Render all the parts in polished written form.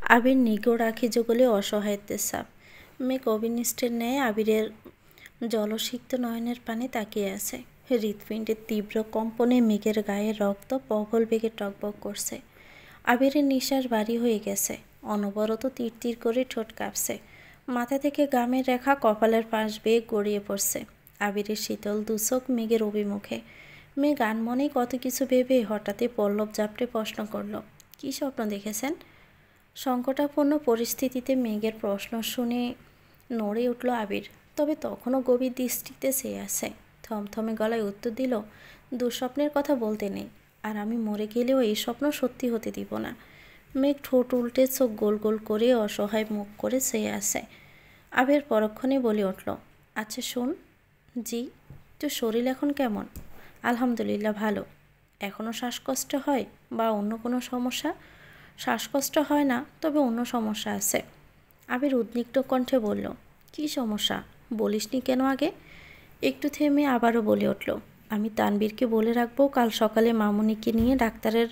আবির নিগড় আঁখি জগলে অসহায়ত্বের ছাপ। মেঘ অবিনিষ্টের ন্যায় আবিরের জলসিক্ত নয়নের পানে তাকিয়ে আছে। হৃৎপিণ্ডের তীব্র কম্পনে মেঘের গায়ে রক্ত প্রবল বেগে টকবক করছে। আবিরের নিঃশ্বাস ভারী হয়ে গেছে, অনবরত তীর তীর করে ঠোঁট কাঁপছে। মাথা থেকে ঘামের রেখা কপালের পাশ বেয়ে গড়িয়ে পড়ছে। আবিরের শীতল দুচোখ মেঘের অভিমুখে। মেঘ আনমনেই কত কিছু ভেবে হঠাৎই পল্লব জাপটে প্রশ্ন করল, কী স্বপ্ন দেখেছেন? সংকটাপন্ন পরিস্থিতিতে মেঘের প্রশ্ন শুনে নড়ে উঠল আবির, তবে তখনও গভীর দৃষ্টিতে চেয়ে আছে। থমথমে গলায় উত্তর দিল, দুঃস্বপ্নের কথা বলতে নেই, আর আমি মরে গেলেও এই স্বপ্ন সত্যি হতে দিব না। মেঘ ঠোঁট উল্টে চোখ গোল গোল করে অসহায় মুখ করে চেয়ে আছে। আবির পরক্ষণে বলে উঠল, আচ্ছা শোন। জি। তোর শরীর এখন কেমন? আলহামদুলিল্লাহ ভালো। এখনও শ্বাসকষ্ট হয় বা অন্য কোনো সমস্যা? শ্বাসকষ্ট হয় না, তবে অন্য সমস্যা আছে। আবির উদ্বিগ্ন কণ্ঠে বলল, কী সমস্যা বলিসনি কেন আগে? একটু থেমে আবারও বলে উঠল, আমি তানবীরকে বলে রাখবো কাল সকালে মামুনিকে নিয়ে ডাক্তারের।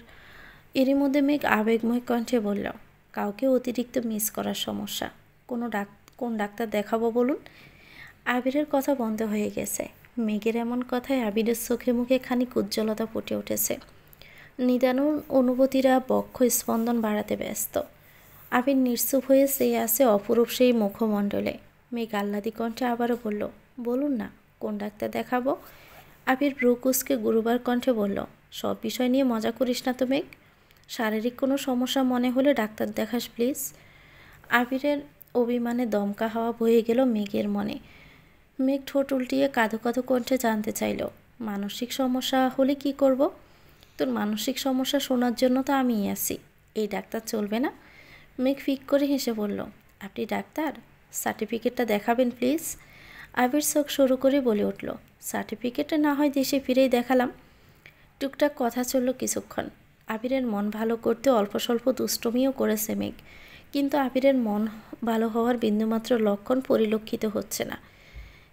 এরই মধ্যে মেঘ আবেগময় কণ্ঠে বলল, কাউকে অতিরিক্ত মিস করার সমস্যা। কোন ডাক্তার দেখাবো বলুন? আবিরের কথা বন্ধ হয়ে গেছে। মেঘের এমন কথায় আবিরের চোখে মুখে খানিক উজ্জ্বলতা ফুটে উঠেছে। নিদারুণ অনুভূতিরা বক্ষ স্পন্দন বাড়াতে ব্যস্ত। আবির নিশ্চুপ হয়ে চেয়ে আছে অপরূপ সেই মুখমণ্ডলে। মেঘ আহ্লাদি কণ্ঠে আবারও বলল, বলুন না, কোন ডাক্তার দেখাবো? আবির ব্রুকুসকে গুরুবার কণ্ঠে বলল, সব বিষয় নিয়ে মজা করিস না তো মেঘ। শারীরিক কোনো সমস্যা মনে হলে ডাক্তার দেখাস প্লিজ। আবিরের অভিমানে দমকা হাওয়া বয়ে গেল মেঘের মনে। মেঘ ঠোঁট উল্টিয়ে কাঁদো কাঁদো কণ্ঠে জানতে চাইল, মানসিক সমস্যা হলে কি করব? তোর মানসিক সমস্যা শোনার জন্য তো আমিই আছি, এই ডাক্তার চলবে না? মেঘ ফিক করে হেসে বলল, আপনি ডাক্তার? সার্টিফিকেটটা দেখাবেন প্লিজ। আবির চোখ শুরু করে বলে উঠল, সার্টিফিকেটে না হয় দেশে ফিরেই দেখালাম। টুকটাক কথা চলল কিছুক্ষণ। আবিরের মন ভালো করতে অল্প স্বল্প দুষ্টমিও করেছে মেঘ, কিন্তু আবিরের মন ভালো হওয়ার বিন্দুমাত্র লক্ষণ পরিলক্ষিত হচ্ছে না।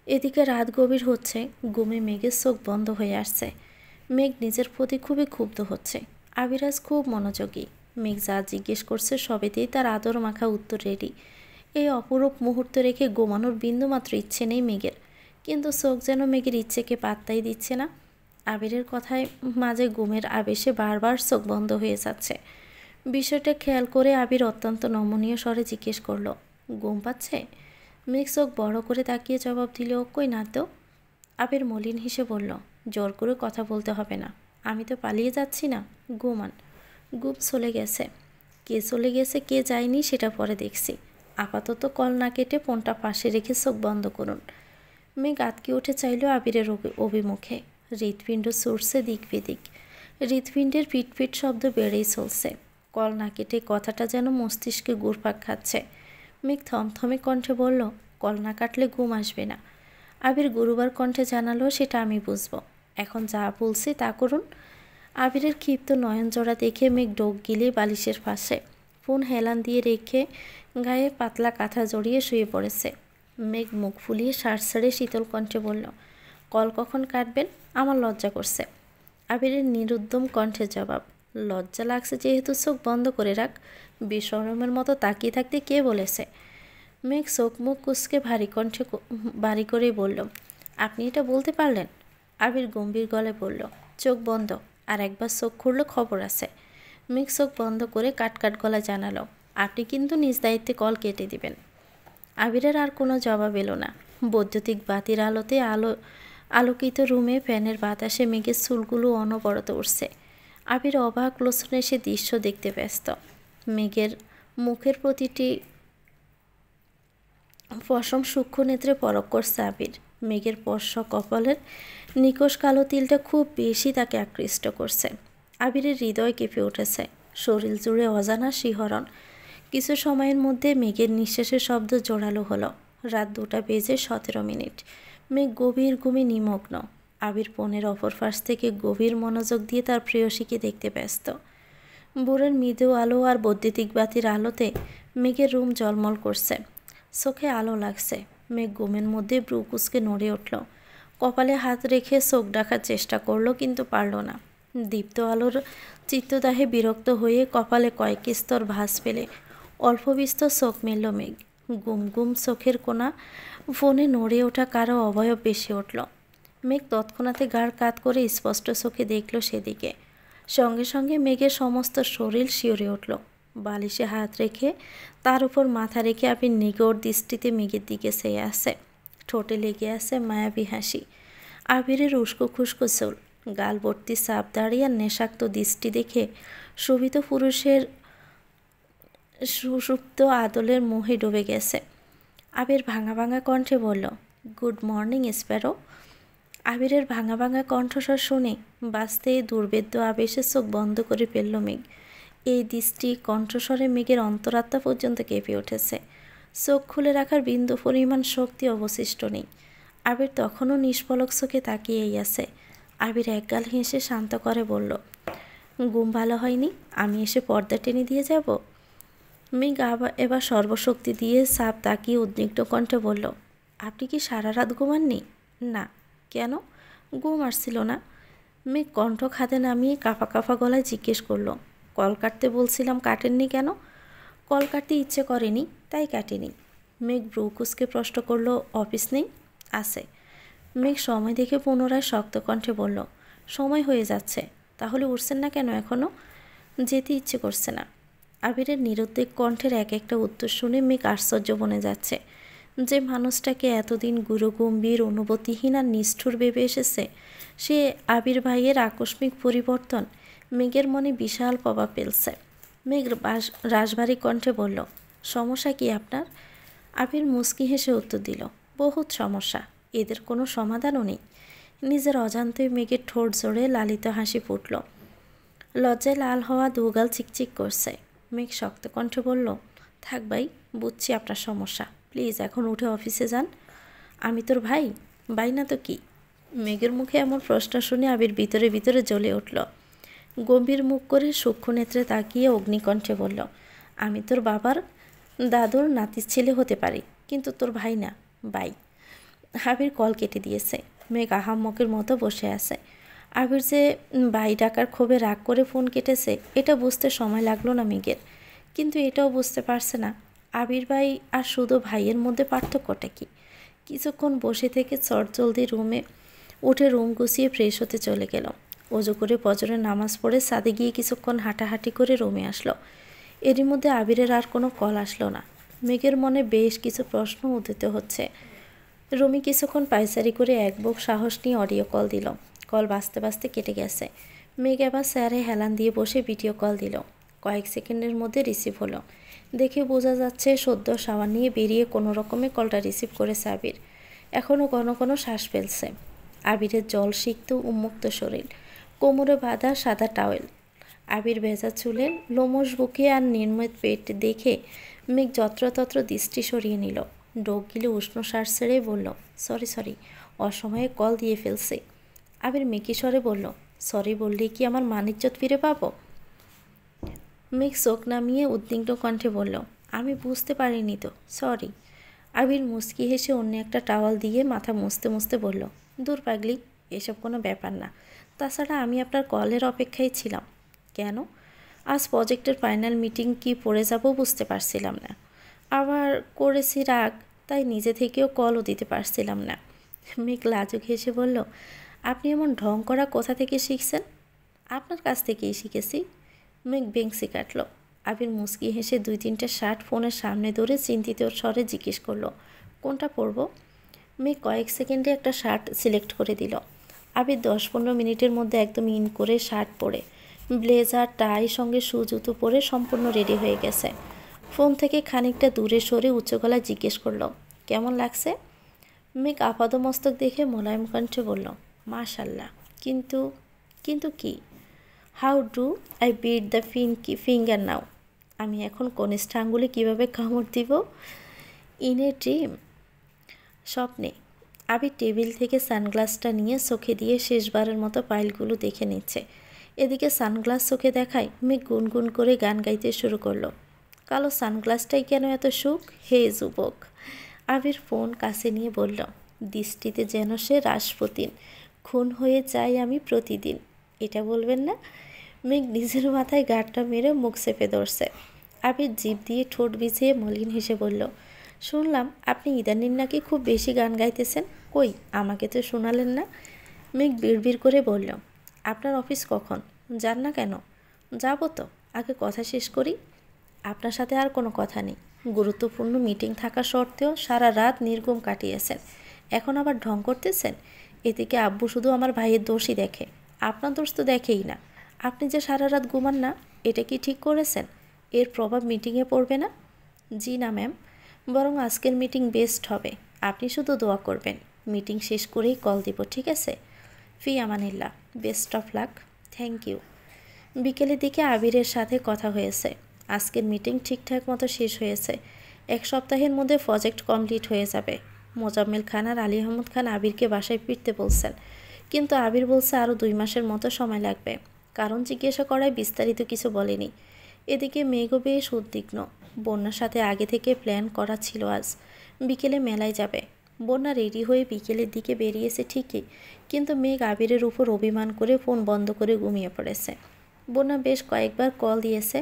এদিকে রাত গভীর হচ্ছে, ঘুমে মেঘের চোখ বন্ধ হয়ে আসছে। মেঘ নিজের প্রতি খুবই ক্ষুব্ধ হচ্ছে। আবির আজ খুব মনোযোগী। মেঘ যা জিজ্ঞেস করছে সবেতেই তার আদর মাখা উত্তর রেডি। এই অপরূপ মুহূর্ত রেখে ঘুমানোর বিন্দুমাত্র ইচ্ছে নেই মেঘের, কিন্তু চোখ যেন মেঘের ইচ্ছেকে পাত্তাই দিচ্ছে না। আবিরের কথায় মাঝে ঘুমের আবেশে বারবার চোখ বন্ধ হয়ে যাচ্ছে। বিষয়টা খেয়াল করে আবির অত্যন্ত নমনীয় স্বরে জিজ্ঞেস করল, ঘুম পাচ্ছে? মেঘ চোখ বড় করে তাকিয়ে জবাব দিল, কই না তো। আবির মলিন হেসে বলল, জোর করে কথা বলতে হবে না, আমি তো পালিয়ে যাচ্ছি না, ঘুমান। ঘুম চলে গেছে। কে চলে গেছে কে যায়নি সেটা পরে দেখছি, আপাতত কল না কেটে ফোনটা পাশে রেখে চোখ বন্ধ করুন। মেঘ আটকে উঠে চাইল আবিরের অভিমুখে। হৃৎপিণ্ড ছুটছে দিক বিদিক। হৃৎপিণ্ডের পিটপিট শব্দ বেড়েই চলছে। কল না কেটে কথাটা যেন মস্তিষ্কে ঘুরপাক খাচ্ছে। মেঘ থমথমে কণ্ঠে বলল, কল না কাটলে ঘুম আসবে না। আবির গুরুবার কণ্ঠে জানালো, সেটা আমি বুঝবো, এখন যা বলছি তা করুন। আবিরের ক্ষিপ্ত নয়নজোড়া দেখে মেঘ ডোক গিলে বালিশের পাশে ফোন হেলান দিয়ে রেখে গায়ে পাতলা কাঁথা জড়িয়ে শুয়ে পড়েছে। মেঘ মুখ ফুলিয়ে শ্বাস ছেড়ে শীতল কণ্ঠে বলল, কল কখন কাটবেন? আমার লজ্জা করছে। আবিরের নিরুদ্যম কণ্ঠের জবাব, লজ্জা লাগছে যেহেতু চোখ বন্ধ করে রাখ, বেশরমের মতো তাকিয়ে থাকতে কে বলেছে? মেঘ চোখ মুখ কুঁচকে ভারী করেই বলল, আপনি এটা বলতে পারলেন? আবির গম্ভীর গলায় বলল, চোখ বন্ধ, আর একবার চোখ খুললে খবর আছে। মেঘ চোখ বন্ধ করে কাট গলায় জানালো, আপনি কিন্তু নিজ দায়িত্বে কল কেটে দিবেন। আবিরের আর কোনো জবাব এলো না। বৈদ্যুতিক বাতির আলোতে আলোকিত রুমে ফ্যানের বাতাসে মেঘের চুলগুলো অনবরত উঠছে। আবির অবাক লোচনে সে দৃশ্য দেখতে ব্যস্ত। মেঘের মুখের প্রতিটি পশম সূক্ষ্ম নেত্রে পরখ করছে আবির। মেঘের পশ্চ কপালের নিকষ কালো তিলটা খুব বেশি তাকে আকৃষ্ট করছে। আবিরের হৃদয় কেঁপে উঠেছে, শরীর জুড়ে অজানা শিহরণ। কিছু সময়ের মধ্যে মেঘের নিঃশ্বাসের শব্দ জোরালো হলো। রাত 2:17। মেঘ গভীর ঘুমে নিমগ্ন। আবির ফোনের অপর পাশ থেকে গভীর মনোযোগ দিয়ে তার প্রেয়সীকে দেখতে ব্যস্ত। ভোরের মৃদু আলো আর বৈদ্যুতিক বাতির আলোতে মেঘের রুম ঝলমল করছে। চোখে আলো লাগছে। মেঘ ঘুমের মধ্যে ব্রু কুঁচকে নড়ে উঠল। কপালে হাত রেখে চোখ ডাকার চেষ্টা করলো, কিন্তু পারল না। দীপ্ত আলোর চিত্তদাহে বিরক্ত হয়ে কপালে কয়েক স্তর ভাঁজ ফেলে অল্প বিস্তর চোখ মেলল মেঘ। গুম গুম চোখের কোণা ফোনে নড়ে ওঠা কারো অবয়ব বেশি উঠল। মেঘ তৎক্ষণাৎ গাড় কাত করে স্পষ্ট চোখে দেখল সেদিকে। সঙ্গে সঙ্গে মেঘের সমস্ত শরীর শিউরে উঠল। বালিশে হাত রেখে তার উপর মাথা রেখে আবির নিগড় দৃষ্টিতে মেঘের দিকে চেয়ে আছে। ঠোঁটে লেগে আছে মায়াবী হাসি। আবিরের উস্কো খুস্কো চুল, গাল ভর্তি সাপ দাড়ি আর নেশাক্ত দৃষ্টি দেখে শোভিত পুরুষের সুষুপ্ত আদলের মোহে ডুবে গেছে। আবির ভাঙা ভাঙা কণ্ঠে বলল, গুড মর্নিং স্প্যারো। আবিরের ভাঙা ভাঙা কণ্ঠস্বর শুনে বাঁচতে দুর্বেদ্য আবেশের চোখ বন্ধ করে ফেলল মেঘ। এই দৃষ্টি কণ্ঠস্বরে মেঘের অন্তরাত্মা পর্যন্ত কেঁপে উঠেছে। চোখ খুলে রাখার বিন্দু পরিমাণ শক্তি অবশিষ্ট নেই। আবির তখনও নিষ্পলক চোখে তাকিয়েই আছে। আবির একগাল হেসে শান্ত করে বলল, ঘুম ভালো হয়নি, আমি এসে পর্দা টেনে দিয়ে যাব। মেঘ এবার সর্বশক্তি দিয়ে সাপ তাকিয়ে উদ্বিগ্ন কণ্ঠে বলল, আপনি কি সারা রাত ঘুমাননি? না। কেন? ঘুম আসছিল না। মেঘ কণ্ঠ খাদে নামিয়ে কাঁপা কাঁপা গলায় জিজ্ঞেস করলো, কল কাটতে বলছিলাম কাটেননি কেন? কল কাটতে ইচ্ছে করেনি, তাই কাটেনি। মেঘ ব্রু কুঁচকে প্রশ্ন করলো, অফিস নেই? আছে। মেঘ সময় দেখে পুনরায় শক্ত কণ্ঠে বলল, সময় হয়ে যাচ্ছে, তাহলে উঠছেন না কেন এখনও? যেতে ইচ্ছে করছে না। আবিরের নিরুদ্বেগ কণ্ঠের এক একটা উত্তর শুনে মেঘ আশ্চর্য বনে যাচ্ছে। যে মানুষটাকে এতদিন গুরুগম্ভীর, অনুভূতিহীন আর নিষ্ঠুর ভেবে এসেছে, সে আবির ভাইয়ের আকস্মিক পরিবর্তন মেঘের মনে বিশাল প্রভাব ফেলছে। মেঘ রাশভারী কণ্ঠে বলল, সমস্যা কি আপনার? আবির মুচকি হেসে উত্তর দিল, বহুত সমস্যা, এদের কোনো সমাধানও নেই। নিজের অজান্তে মেঘের ঠোঁট জোড়ে লালিত হাসি ফুটল। লজ্জায় লাল হওয়া দুগাল চিকচিক করছে। মেঘ শক্ত কণ্ঠে বলল, থাক ভাই, বুঝছি আপনার সমস্যা, প্লিজ এখন উঠে অফিসে যান। আমি তোর ভাই? ভাই না তো কি? মেঘের মুখে এমন প্রশ্ন শুনে আবির ভিতরে ভিতরে জ্বলে উঠল। গম্ভীর মুখ করে সূক্ষ্ম নেত্রে তাকিয়ে অগ্নিকণ্ঠে বলল, আমি তোর বাবার দাদুর নাতির ছেলে হতে পারি, কিন্তু তোর ভাই না, ভাই। আবির কল কেটে দিয়েছে। মেঘ আহাম্মকের মতো বসে আছে। আবির যে ভাই ডাকার ক্ষোভে রাগ করে ফোন কেটেছে এটা বুঝতে সময় লাগলো না মেঘের। কিন্তু এটাও বুঝতে পারছে না আবির ভাই আর শুধু ভাইয়ের মধ্যে পার্থক্যটা কী। কিছুক্ষণ বসে থেকে চটজলদি রুমে উঠে রুম গুছিয়ে ফ্রেশ হতে চলে গেল। অজু করে ফজরের নামাজ পড়ে ছাদে গিয়ে কিছুক্ষণ হাঁটাহাঁটি করে রুমে আসলো। এরই মধ্যে আবিরের আর কোনো কল আসলো না। মেঘের মনে বেশ কিছু প্রশ্ন উদিত হচ্ছে। রুমি কিছুক্ষণ পায়চারি করে এক বুক সাহস নিয়ে অডিও কল দিল। কল বাজতে বাজতে কেটে গেছে। মেঘ এবার স্যারে হেলান দিয়ে বসে ভিডিও কল দিল। কয়েক সেকেন্ডের মধ্যে রিসিভ হলো। দেখে বোঝা যাচ্ছে সদ্য শাওয়ার নিয়ে বেরিয়ে কোনো রকমে কলটা রিসিভ করেছে আবির। এখনও ঘন ঘন শ্বাস ফেলছে। আবিরের জল সিক্ত উন্মুক্ত শরীর, কোমরে বাঁধা সাদা টাওয়েল, আবির ভেজা চুলের লোমশ বুকে আর নির্মিত পেট দেখে মেঘ যত্রতত্র দৃষ্টি সরিয়ে নিল। ডোক গিলে উষ্ণ শ্বাস ছেড়ে বলল, সরি, অসময়ে কল দিয়ে ফেলছে। আবির মেকি স্বরে বলল, সরি বললেই কি আমার মানিজ্যত ফিরে পাবো? মেঘ চোখ নামিয়ে উদ্বিগ্ন কণ্ঠে বলল, আমি বুঝতে পারিনি তো, সরি। আবির মুচকি হেসে অন্য একটা টাওয়াল দিয়ে মাথা মুছতে মুছতে বলল, দূর পাগলি, এসব কোনো ব্যাপার না। তাছাড়া আমি আপনার কলের অপেক্ষায় ছিলাম। কেন? আজ প্রজেক্টের ফাইনাল মিটিং কি পড়ে যাব বুঝতে পারছিলাম না। আবার করেছি রাগ, তাই নিজে থেকেও কলও দিতে পারছিলাম না। মেঘ লাজুক হেসে বলল, আপনি এমন ঢং করা কোথা থেকে শিখছেন? আপনার কাছ থেকেই শিখেছি। মেঘ বেংসি কাটল। আবির মুচকি হেসে 2-3টা শার্ট ফোনের সামনে ধরে চিন্তিত স্বরে জিজ্ঞেস করলো, কোনটা পরব? মেঘ কয়েক সেকেন্ডে একটা শার্ট সিলেক্ট করে দিল। আবির 10-15 মিনিটের মধ্যে একদম ইন করে শার্ট পরে ব্লেজার টাই সঙ্গে শু জুতো পরে সম্পূর্ণ রেডি হয়ে গেছে। ফোন থেকে খানিকটা দূরে সরে উচ্চ গলায় জিজ্ঞেস করলো, কেমন লাগছে? মেঘ আপাদমস্তক দেখে মোলায়েম কণ্ঠে বলল, মাশাল্লাহ। কিন্তু কি? How do I beat the finger now? আমি এখন কনিষ্ঠ আঙ্গুলে কীভাবে কামড় দিব? ইন এ ড্রিম, স্বপ্নে। আবির টেবিল থেকে সানগ্লাসটা নিয়ে চোখে দিয়ে শেষবারের মতো পাইলগুলো দেখে নিচ্ছে। এদিকে সানগ্লাস চোখে দেখায় মেঘ গুনগুন করে গান গাইতে শুরু করলো, কালো সানগ্লাসটাই কেন এত সুখ হে যুবক। আবির ফোন কাছে নিয়ে বলল, দৃষ্টিতে যেন সে রাসপুতিন, খুন হয়ে যাই আমি প্রতিদিন। এটা বলবেন না? মেঘ নিজের মাথায় গাঁটটা মেরে মুখ চেপে ধরছে। আবির জিভ দিয়ে ঠোঁট ভিজিয়ে মলিন হেসে বলল, শুনলাম আপনি ইদানিং নাকি খুব বেশি গান গাইতেছেন, কই আমাকে তো শোনালেন না। মেঘ বিড়বিড় করে বলল, আপনার অফিস কখন? যান না কেন? যাবো তো, আগে কথা শেষ করি। আপনার সাথে আর কোনো কথা নেই। গুরুত্বপূর্ণ মিটিং থাকা সত্ত্বেও সারা রাত নির্ঘুম কাটিয়েছেন, এখন আবার ঢং করতেছেন। এদিকে আব্বু শুধু আমার ভাইয়ের দোষই দেখে, আপনার দোষ তো দেখেই না। আপনি যে সারা রাত ঘুমান না, এটা কি ঠিক করেছেন? এর প্রভাব মিটিংয়ে পড়বে না? জি না ম্যাম, বরং আজকের মিটিং বেস্ট হবে। আপনি শুধু দোয়া করবেন। মিটিং শেষ করেই কল দিব, ঠিক আছে? ফি আমানিল্লাহ, best of luck. Thank you. বিকেলের দিকে আবিরের সাথে কথা হয়েছে। আজকের মিটিং ঠিকঠাক মতো শেষ হয়েছে। 1 সপ্তাহের মধ্যে প্রজেক্ট কমপ্লিট হয়ে যাবে। মোজাম্মেল খান আর আলী আহমদ খান আবিরকে বাসায় ফিরতে বলছেন, কিন্তু আবির বলছে আরও 2 মাসের মতো সময় লাগবে। কারণ জিজ্ঞাসা করায় বিস্তারিত কিছু বলেনি। এদিকে মেঘও বেশ উদ্বিগ্ন। বন্যার সাথে আগে থেকে প্ল্যান করা ছিল আজ বিকেলে মেলায় যাবে। বন্যা রেডি হয়ে বিকেলের দিকে বেরিয়েছে ঠিকই, কিন্তু মেঘ আবিরের উপর অভিমান করে ফোন বন্ধ করে ঘুমিয়ে পড়েছে। বন্যা বেশ কয়েকবার কল দিয়েছে,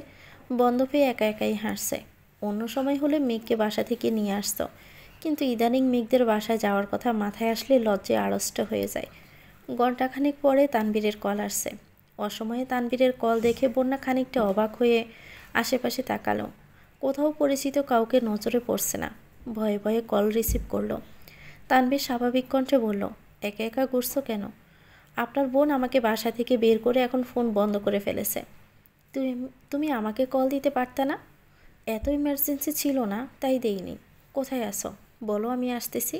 বন্ধ পেয়ে একা একাই হাসছে। অন্য সময় হলে মেঘকে বাসা থেকে নিয়ে আসতো, কিন্তু ইদানিং মেঘদের বাসায় যাওয়ার কথা মাথায় আসলে লজ্জায় আড়ষ্ট হয়ে যায়। ঘণ্টাখানেক পরে তানবীরের কল আসছে। অসময়ে তানবীরের কল দেখে বন্যা খানিকটা অবাক হয়ে আশেপাশে তাকালো। কোথাও পরিচিত কাউকে নজরে পড়ছে না। ভয়ে ভয়ে কল রিসিভ করলো। তানবীর স্বাভাবিক কণ্ঠে বলল, একা একা ঘুরছো কেন? আপনার বোন আমাকে বাসা থেকে বের করে এখন ফোন বন্ধ করে ফেলেছে। তুমি তুমি আমাকে কল দিতে পারতে না? এত ইমার্জেন্সি ছিল না, তাই দেইনি। কোথায় আসো বলো, আমি আসতেছি।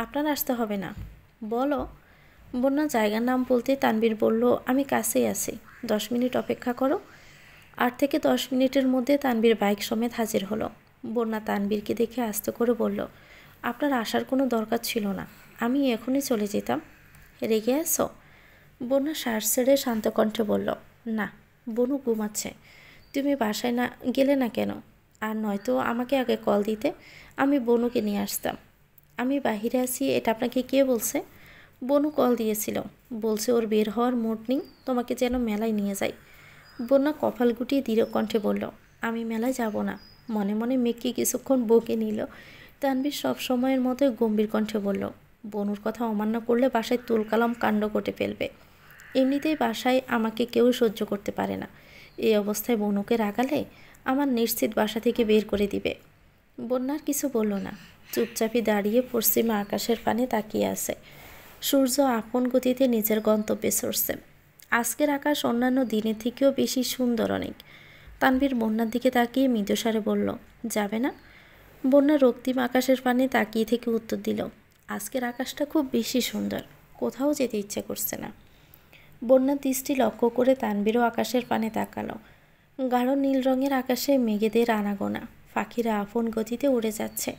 আপনার আসতে হবে না। বলো। বন্যা জায়গার নাম বলতে তানবীর বলল, আমি কাছেই আছি, 10 মিনিট অপেক্ষা করো। 8 থেকে 10 মিনিটের মধ্যে তানবীর বাইক সমেত হাজির হলো। বন্যা তানবীরকে দেখে আস্তে করে বলল, আপনার আসার কোনো দরকার ছিল না, আমি এখনই চলে যেতাম। রেগে আসো? বন্যা শ্বাস ছেড়ে শান্ত কণ্ঠে বলল, না, বনু ঘুমাচ্ছে। তুমি বাসায় না গেলে না কেন? আর নয়তো আমাকে আগে কল দিতে, আমি বনুকে নিয়ে আসতাম। আমি বাহিরে আছি এটা আপনাকে কে বলছে? বনু কল দিয়েছিল, বলছে ওর বের হওয়ার মুড নেই, তোমাকে যেন মেলায় নিয়ে যাই। বন্যা কপাল গুটিয়ে দৃঢ় কণ্ঠে বলল, আমি মেলায় যাব না। মনে মনে মেঘকে কিছুক্ষণ বকে নিল। তানবীর সব সময়ের মতোই গম্ভীর কণ্ঠে বলল, বনুর কথা অমান্য করলে বাসায় তুলকালাম কাণ্ড ঘটে ফেলবে। এমনিতেই বাসায় আমাকে কেউ সহ্য করতে পারে না, এই অবস্থায় বনুকে রাগালে আমার নিশ্চিত বাসা থেকে বের করে দিবে। বন্যার কিছু বলল না, চুপচাপই দাঁড়িয়ে পশ্চিমা আকাশের পানে তাকিয়ে আছে। সূর্য আপন গতিতে নিজের গন্তব্যে সরছে। আজকের আকাশ অন্যান্য দিনের থেকেও বেশি সুন্দর অনেক। তানভীর বন্যার দিকে তাকিয়ে মৃদুস্বরে বলল, যাবে না? বন্যা রক্তিম আকাশের পানে তাকিয়ে থেকে উত্তর দিল, আজকের আকাশটা খুব বেশি সুন্দর, কোথাও যেতে ইচ্ছে করছে না। বন্যার দৃষ্টি লক্ষ্য করে তানভীরও আকাশের পানে তাকালো। গাঢ় নীল রঙের আকাশে মেঘেদের আনাগোনা, পাখিরা আপন গতিতে উড়ে যাচ্ছে।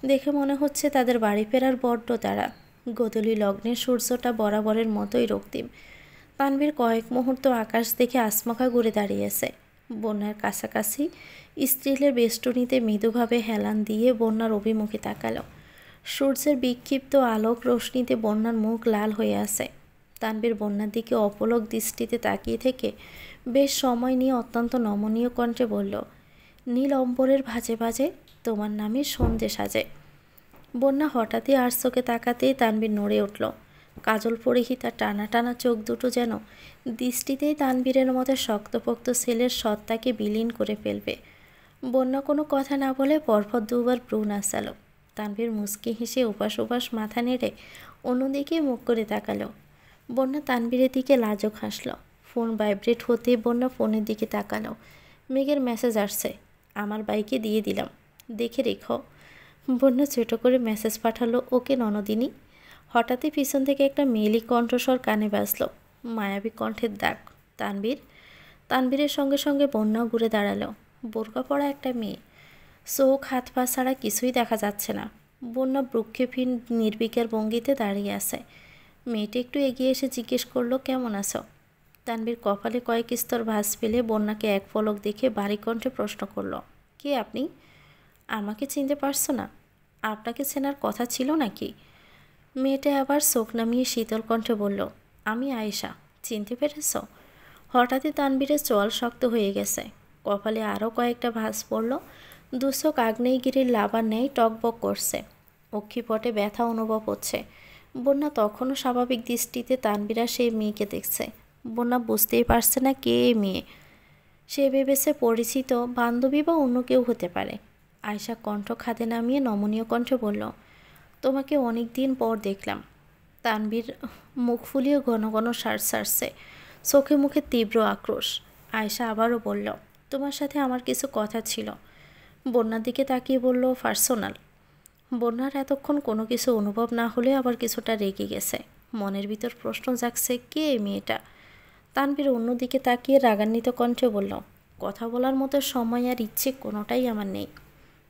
দেখে মনে হচ্ছে তাদের বাড়ি ফেরার বড্ড তাড়া। গোধূলি লগ্নের সূর্যটা বরাবরের মতোই রক্তিম। তানভীর কয়েক মুহূর্ত আকাশ দেখে আসমকা ঘুরে দাঁড়িয়েছে। বন্যার কাছাকাছি স্টিলের বেষ্টনীতে মৃদুভাবে হেলান দিয়ে বন্যার অভিমুখে তাকালো। সূর্যের বিক্ষিপ্ত আলোক রশ্মিতে বন্যার মুখ লাল হয়ে আছে। তানভীর বন্যার দিকে অপলক দৃষ্টিতে তাকিয়ে থেকে বেশ সময় নিয়ে অত্যন্ত নমনীয় কণ্ঠে বলল, নীল অম্বরের ভাজে ভাজে তোমার নামে সন্ধে সাজে। বন্যা হঠাৎই আর চোখে তাকাতেই তানভীর নড়ে উঠল। কাজল পরিহিতা টানা টানা চোখ দুটো যেন দৃষ্টিতেই তানভীরের মতো শক্তপোক্ত ছেলের সত্তাকে বিলীন করে ফেলবে। বন্যা কোনো কথা না বলে পরপর দুবার ভ্রু নাচালো। তানভীর মুচকি হেসে ওপাশ ওপাশ মাথা নেড়ে অন্যদিকে মুখ করে তাকালো। বন্যা তানভীরের দিকে লাজুক হাসল। ফোন ভাইব্রেট হতেই বন্যা ফোনের দিকে তাকালো। মেঘের মেসেজ আসছে, আমার বাইকে দিয়ে দিলাম, দেখে রেখো। বন্যা ছোটো করে মেসেজ পাঠালো, ওকে ননদিনী। হঠাৎই পিছন থেকে একটা মেয়েলি কণ্ঠস্বর কানে বাজলো, মায়াবী কণ্ঠের ডাক, তানভীর। তানভীরের সঙ্গে সঙ্গে বন্যাও ঘুরে দাঁড়ালো। বোরকা পরা একটা মেয়ে, চোখ হাত পা ছাড়া কিছুই দেখা যাচ্ছে না। বন্যা ভ্রুক্ষেপহীন নির্বিকার ভঙ্গিতে দাঁড়িয়ে আছে। মেয়েটি একটু এগিয়ে এসে জিজ্ঞেস করলো, কেমন আছো? তানভীর কপালে কয়েক স্তর ভাঁজ ফেলে বন্যাকে এক পলক দেখে ভারী কণ্ঠে প্রশ্ন করলো, কে আপনি? আমাকে চিনতে পারছো না? আপনাকে চেনার কথা ছিল নাকি? মেয়েটা আবার চোখ নামিয়ে শীতল কণ্ঠে বলল, আমি আয়েশা, চিনতে পেরেছ? হঠাৎই তানভীরের চোয়াল শক্ত হয়ে গেছে। কপালে আরও কয়েকটা ভাঁজ পড়ল। দুচোখ আগ্নেয়গিরির লাভার নেই টকবক করছে। অক্ষিপটে ব্যথা অনুভব হচ্ছে। বন্যা তখনও স্বাভাবিক দৃষ্টিতে তানভীরা সেই মেয়েকে দেখছে। বন্যা বুঝতেই পারছে না কে এই মেয়ে। সে ভেবেছে পরিচিত বান্ধবী বা অন্য কেউ হতে পারে। আয়শা কণ্ঠ খাদে নামিয়ে নমনীয় কণ্ঠে বলল, তোমাকে অনেক দিন পর দেখলাম। তানভীর মুখ ফুলিয়ে ঘন ঘন শ্বাস ছাড়ছে, চোখে মুখে তীব্র আক্রোশ। আয়শা আবারও বলল, তোমার সাথে আমার কিছু কথা ছিল। বন্যার দিকে তাকিয়ে বলল, পার্সোনাল? বন্যার এতক্ষণ কোনো কিছু অনুভব না হলে আবার কিছুটা রেগে গেছে। মনের ভিতর প্রশ্ন জাগছে, কে এই মেয়েটা? তানভীর অন্যদিকে তাকিয়ে রাগান্বিত কণ্ঠে বলল, কথা বলার মতো সময় আর ইচ্ছে কোনোটাই আমার নেই।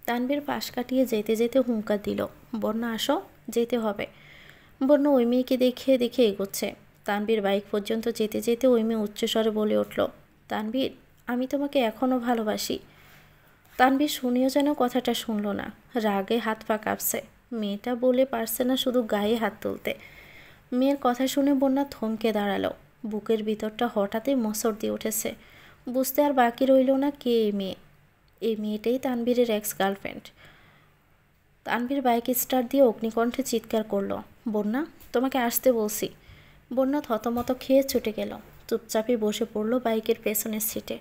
তানভীর পাশ কাটিয়ে যেতে যেতে হুঙ্কার দিল, বন্যা আসো, যেতে হবে। বন্যা ওই মেয়েকে দেখে দেখে এগোচ্ছে। তানভীর বাইক পর্যন্ত যেতে যেতে ওই মেয়ে উচ্চস্বরে বলে উঠল, তানভীর, আমি তোমাকে এখনও ভালোবাসি। তানভীর শুনেও যেন কথাটা শুনল না। রাগে হাত পা কাঁপছে। মেয়েটা বলে পারছে না শুধু গায়ে হাত তুলতে। মেয়ের কথা শুনে বন্যা থমকে দাঁড়ালো। বুকের ভিতরটা হঠাৎই মোচড় দিয়ে উঠেছে। বুঝতে আর বাকি রইল না কে এই মেয়ে। এই মেয়েটাই তানভীরের ex girlfriend. Tanvir bike start দিয়ে অগ্নিকণ্ঠে চিৎকার করলো, বন্যা, তোমাকে আসতে বলছি। বন্যা থতমত খেয়ে ছুটে গেল। চুপচাপই বসে পড়ল বাইকের পেছনের সিটে।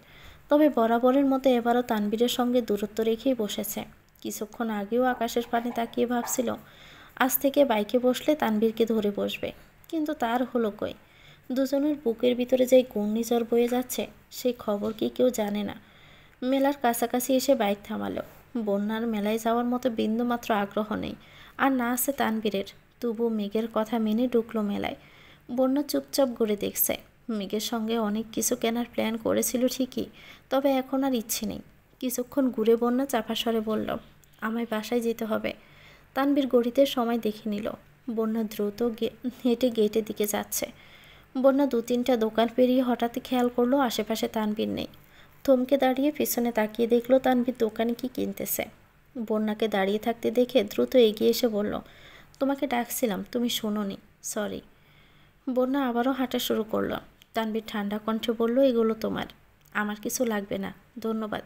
তবে বরাবরের মতো এবারও তানভীরের সঙ্গে দূরত্ব রেখেই বসেছে। কিছুক্ষণ আগেও আকাশের পানে তাকিয়ে ভাবছিল আজ থেকে বাইকে বসলে তানভীরকে ধরে বসবে, কিন্তু তার হলো কই। দুজনের বুকের ভিতরে যে ঘূর্ণিঝড় বয়ে যাচ্ছে সেই খবর কি কেউ জানে না। মেলার কাছাকাছি এসে বাইক থামালো। বন্যার মেলায় যাওয়ার মতো বিন্দুমাত্র আগ্রহ নেই, আর না আছে তানভীরের। তবু মেঘের কথা মেনে ঢুকলো মেলায়। বন্যা চুপচাপ ঘুরে দেখছে। মেঘের সঙ্গে অনেক কিছু কেনার প্ল্যান করেছিল ঠিকই, তবে এখন আর ইচ্ছে নেই। কিছুক্ষণ ঘুরে বন্যা চাপা স্বরে বলল, আমায় বাসায় যেতে হবে। তানভীর গড়িতে সময় দেখে নিল। বন্যা দ্রুত হেঁটে গেটের দিকে যাচ্ছে। বন্যা দু তিনটা দোকান পেরিয়ে হঠাৎ খেয়াল করলো আশেপাশে তানভীর নেই। থমকে দাঁড়িয়ে পিছনে তাকিয়ে দেখলো তানভীর দোকানে কি কিনতেছে। বন্যাকে দাঁড়িয়ে থাকতে দেখে দ্রুত এগিয়ে এসে বলল, তোমাকে ডাকছিলাম, তুমি শোনোনি, সরি। বন্যা আবারও হাঁটা শুরু করলো। তানভীর ঠান্ডা কণ্ঠে বলল, এগুলো তোমার, আমার কিছু লাগবে না, ধন্যবাদ।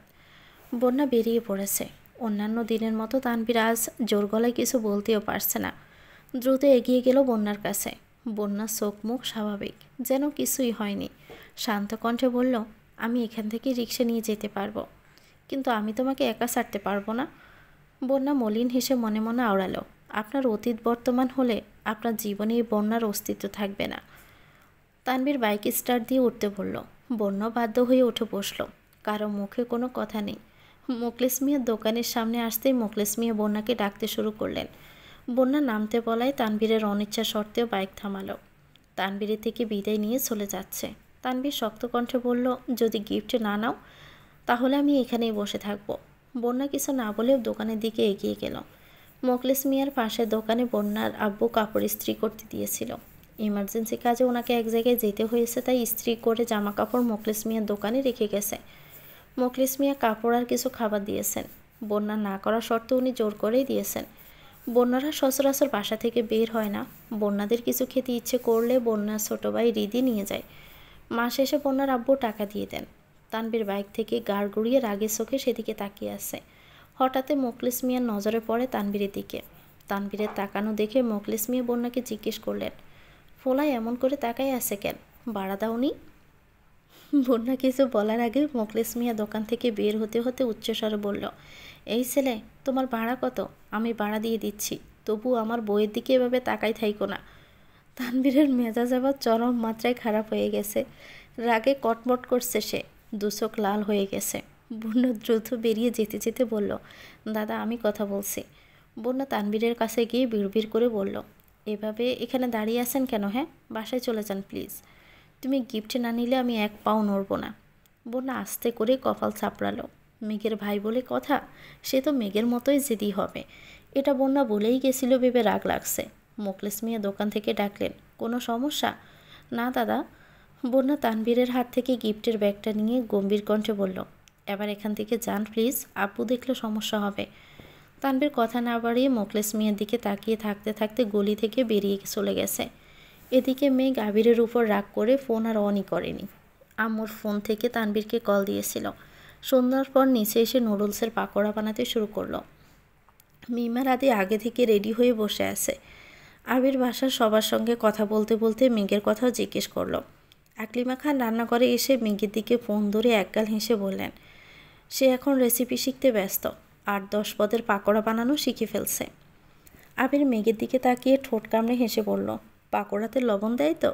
বন্যা বেরিয়ে পড়েছে। অন্যান্য দিনের মতো তানভীর আজ জোর গলায় কিছু বলতেও পারছে না। দ্রুত এগিয়ে গেল বন্যার কাছে। বন্যার চোখ মুখ স্বাভাবিক, যেন কিছুই হয়নি। শান্ত কণ্ঠে বলল, আমি এখান থেকে রিক্সা নিয়ে যেতে পারবো, কিন্তু আমি তোমাকে একা ছাড়তে পারবো না। বন্যা মলিন হেসে মনে মনে আওড়ালো, আপনার অতীত বর্তমান হলে আপনার জীবনে এই বন্যার অস্তিত্ব থাকবে না। তানভীর বাইক স্টার্ট দিয়ে উঠতে বলল। বন্যা বাধ্য হয়ে উঠে বসল। কারো মুখে কোনো কথা নেই। মোখলেস মিয়ার দোকানের সামনে আসতেই মোখলেস মিয়া বন্যাকে ডাকতে শুরু করলেন। বন্যা নামতে বলায় তানভীরের অনিচ্ছা সত্ত্বেও বাইক থামালো। তানভীরের থেকে বিদায় নিয়ে চলে যাচ্ছে। তানভীর শক্ত কণ্ঠে বলল, যদি গিফট না নাও তাহলে আমি এখানেই বসে থাকবো। বন্যা কিছু না বলেও দোকানের দিকে এগিয়ে গেল। মোখলেস মিয়ার পাশের দোকানে বন্যার আব্বু কাপড় ইস্ত্রি করতে দিয়েছিল। ইমার্জেন্সি কাজে ওনাকে এক জায়গায় যেতে হয়েছে, তাই ইস্ত্রি করে জামা কাপড় মোখলেস মিয়ার দোকানে রেখে গেছে। মোখলেস মিয়া কাপড় আর কিছু খাবার দিয়েছেন। বন্যা না করা সত্ত্বেও উনি জোর করেই দিয়েছেন। বন্যারা সচরাচর বাসা থেকে বের হয় না। বন্যাদের কিছু খেতে ইচ্ছে করলে বন্যার ছোটো ভাই রিদি নিয়ে যায়। মাস শেষে বন্যার আব্বু টাকা দিয়ে দেন। তানভীর বাইক থেকে গাড় গড়িয়ে রাগের চোখে সেদিকে তাকিয়ে আছে। হঠাৎ মোখলেস মিয়ার নজরে পড়ে তানভীরের দিকে। তানভীরের তাকানো দেখে মোখলেস মিয়া বন্যাকে জিজ্ঞেস করলেন, ফোলাই এমন করে তাকাই আছে কেন, ভাড়া দাওনি? বন্যা কিছু বলার আগে মোখলেস মিয়া দোকান থেকে বের হতে হতে উচ্চস্বরে বলল, এই ছেলে, তোমার ভাড়া কত? আমি ভাড়া দিয়ে দিচ্ছি, তবু আমার বইয়ের দিকে এভাবে তাকাই থাইকো না। তানভীরের মেজাজ আবার চরম মাত্রায় খারাপ হয়ে গেছে। রাগে কটমট করছে সে, দুচোখ লাল হয়ে গেছে। বন্যা দ্রুত বেরিয়ে যেতে যেতে বলল, দাদা, আমি কথা বলছি। বন্যা তানভীরের কাছে গিয়ে বিড়বিড় করে বলল, এভাবে এখানে দাঁড়িয়ে আছেন কেন? হ্যাঁ, বাসায় চলে যান প্লিজ। তুমি গিফট না নিলে আমি এক পাও নড়ব না। বন্যা আস্তে করে কপাল চাপড়ালো। মেঘের ভাই বলে কথা, সে তো মেঘের মতোই জেদি হবে। এটা বন্যা বলেই গেছিল ভেবে রাগ লাগছে। মোখলেস মিয়া দোকান থেকে ডাকলেন, কোনো সমস্যা? না দাদা। বন্যা তানভীরের হাত থেকে গিফটের ব্যাগটা নিয়ে গম্ভীর কণ্ঠে বলল, এবার এখান থেকে যান প্লিজ, আব্বু দেখলে সমস্যা হবে। তানভীর কথা না বাড়িয়ে মোখলেস মিয়ার দিকে তাকিয়ে থাকতে থাকতে গলি থেকে বেরিয়ে চলে গেছে। এদিকে মেঘ আবিরের উপর রাগ করে ফোন আর অনই করেনি। আম্মুর ফোন থেকে তানভীরকে কল দিয়েছিল। সন্ধ্যার পর নিচে এসে নুডলসের পাকোড়া বানাতে শুরু করলো। মিমা রাতে আগে থেকে রেডি হয়ে বসে আছে। আবির বাসার সবার সঙ্গে কথা বলতে বলতে মেঘের কথাও জিজ্ঞেস করলো। আকলিমা খান রান্নাঘরে এসে মেঘের দিকে ফোন ধরে একগাল হেসে বললেন, সে এখন রেসিপি শিখতে ব্যস্ত, 8-10 পদের পাকোড়া বানানো শিখে ফেলছে। আবির মেঘের দিকে তাকিয়ে ঠোঁট কামড়ে হেসে বলল, পাকোড়াতে লবণ দেয় তো?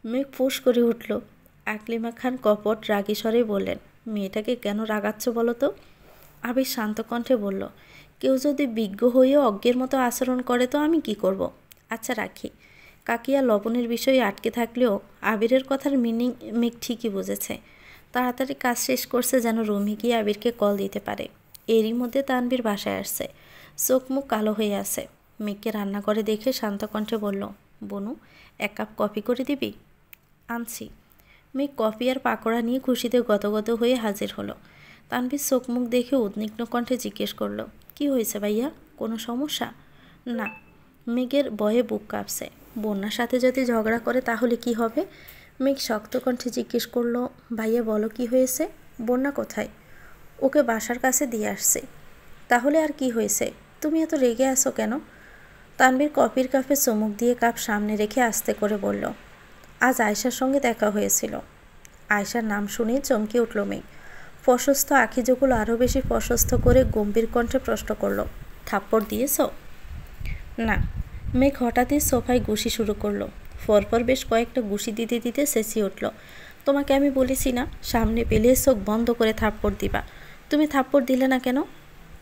মেঘ ফুঁস করে উঠল। আকলিমা খান কপট রাগী স্বরে বললেন, মেয়েটাকে কেন রাগাচ্ছ বলো তো? আবির শান্ত কণ্ঠে বলল, কেউ যদি বিজ্ঞ হয়েও অজ্ঞের মতো আচরণ করে তো আমি কি করব? আচ্ছা রাখি। কাকিয়া লবণের বিষয়ে আটকে থাকলেও আবিরের কথার মিনিং মেঘ ঠিকই বুঝেছে। তাড়াতাড়ি কাজ শেষ করছে যেন রুমে গিয়ে আবিরকে কল দিতে পারে। এরই মধ্যে তানবীর বাসায় আসছে। চোখ মুখ কালো হয়ে আছে। মেঘকে রান্না করে দেখে শান্ত কণ্ঠে বলল, বনু 1 কাপ কফি করে দিবি? আনছি। মেঘ কফি আর পাকোড়া নিয়ে খুশিতে গদগদ হয়ে হাজির হলো। তানবীর চোখ মুখ দেখে উদ্বিগ্ন কণ্ঠে জিজ্ঞেস করলো, কি হয়েছে ভাইয়া, কোনো সমস্যা? না। মেঘের ভয়ে বুক কাঁপছে। বন্যার সাথে যদি ঝগড়া করে তাহলে কি হবে? মেঘ শক্ত কণ্ঠে জিজ্ঞেস করলো, ভাইয়া বলো কি হয়েছে? বন্যা কোথায়? ওকে বাসার কাছে দিয়ে আসছে। তাহলে আর কি হয়েছে? তুমি এত রেগে আছো কেন? তানবীর কফির কাপে চুমুক দিয়ে কাপ সামনে রেখে আস্তে করে বলল, আজ আয়শার সঙ্গে দেখা হয়েছিল। আয়শার নাম শুনেই চমকে উঠল মেঘ। প্রশস্ত আখিজোগুলো আরও বেশি প্রশস্ত করে গম্ভীর কণ্ঠে প্রশ্ন করল, থাপ্পড় দিয়েছ? না। মেঘ হঠাৎই সোফায় ঘুষি শুরু করলো। পরপর বেশ কয়েকটা ঘুষি দিতে দিতে চেঁচিয়ে উঠল, তোমাকে আমি বলেছি না সামনে পেলে চোখ বন্ধ করে থাপ্পড় দিবা, তুমি থাপ্পড় দিলে না কেন?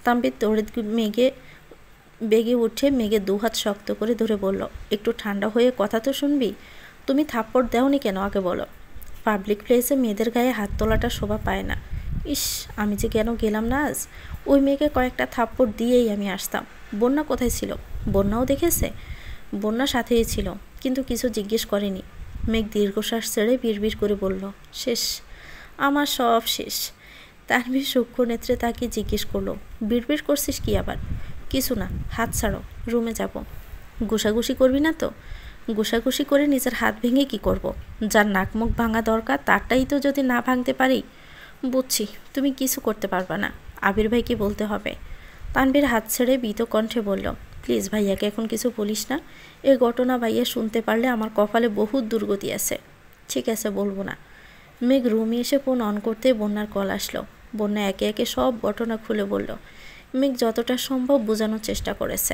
তানবীর দৌড়ে বেগে উঠে মেঘের 2 হাত শক্ত করে ধরে বলল, একটু ঠান্ডা হয়ে কথা তো শুনবি। তুমি থাপ্পড় দেওনি কেন আগে বলো। পাবলিক প্লেসে মেয়েদের গায়ে হাত তোলাটা শোভা পায় না। ইস, আমি যে কেন গেলাম না আজ। ওই মেয়েকে কয়েকটা থাপ্পড় দিয়েই আমি আসতাম। বন্যা কোথায় ছিল? বন্যাও দেখেছে? বন্যা সাথেই ছিল, কিন্তু কিছু জিজ্ঞেস করেনি। মেঘ দীর্ঘশ্বাস ছেড়ে বিড়বিড় করে বলল, শেষ, আমার সব শেষ। তানভীর সূক্ষ্ম নেত্রে তাকে জিজ্ঞেস করলো, বিড়বিড় করছিস কি আবার? কিছু না, হাত ছাড়ো, রুমে যাব। ঘুষাঘুষি করবি না তো? ঘুষাঘুষি করে নিজের হাত ভেঙে কি করব? যার নাক মুখ ভাঙা দরকার তারটাই তো যদি না ভাঙতে পারি। বুঝছি, তুমি কিছু করতে পারবা না, আবির ভাইকে বলতে হবে। তানভীর হাত ছেড়ে ভীত কণ্ঠে বলল, প্লিজ ভাইয়াকে এখন কিছু বলিস না। এ ঘটনা ভাইয়া শুনতে পারলে আমার কপালে বহুত দুর্গতি আছে। ঠিক আছে, বলবো না। মেঘ রুমে এসে ফোন অন করতে বন্যার কল আসলো। বন্যা একে একে সব ঘটনা খুলে বলল। মেঘ যতটা সম্ভব বোঝানোর চেষ্টা করেছে।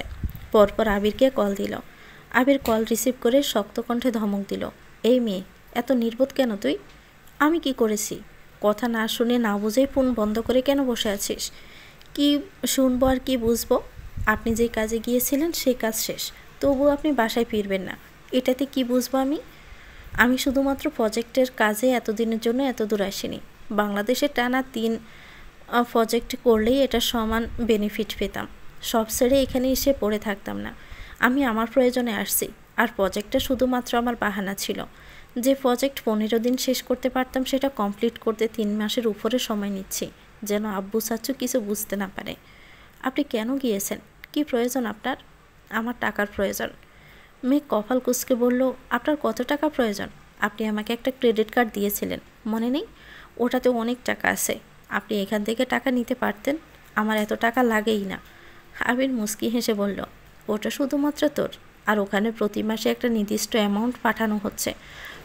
পরপর আবিরকে কল দিল। আবির কল রিসিভ করে শক্ত কণ্ঠে ধমক দিল, এই মেয়ে, এত নির্বোধ কেন তুই? আমি কি করেছি? কথা না শুনে না বুঝেই ফোন বন্ধ করে কেন বসে আছিস? কি শুনবো আর কি বুঝবো? আপনি যে কাজে গিয়েছিলেন সেই কাজ শেষ, তবুও আপনি বাসায় ফিরবেন না, এটাতে কি বুঝবো আমি? আমি শুধুমাত্র প্রজেক্টের কাজে এতদিনের জন্য এত দূর আসিনি। বাংলাদেশে টানা 3 প্রজেক্ট করলেই এটা সমান বেনিফিট পেতাম। সব ছেড়ে এখানে এসে পড়ে থাকতাম না। আমি আমার প্রয়োজনে আসছি, আর প্রজেক্টটা শুধুমাত্র আমার বাহানা ছিল। যে প্রজেক্ট 15 দিন শেষ করতে পারতাম সেটা কমপ্লিট করতে 3 মাসের উপরে সময় নিচ্ছি, যেন আব্বু চাচ্চু কিছু বুঝতে না পারে। আপনি কেন গিয়েছেন? কি প্রয়োজন আপনার? আমার টাকার প্রয়োজন। মেয়ে কপাল কুঁচকে বলল, আপনার কত টাকা প্রয়োজন? আপনি আমাকে একটা ক্রেডিট কার্ড দিয়েছিলেন, মনে নেই? ওটাতে অনেক টাকা আছে, আপনি এখান থেকে টাকা নিতে পারতেন। আমার এত টাকা লাগেই না। আবির মুচকি হেসে বলল, ওটা শুধুমাত্র তোর, আর ওখানে প্রতি মাসে একটা নির্দিষ্ট অ্যামাউন্ট পাঠানো হচ্ছে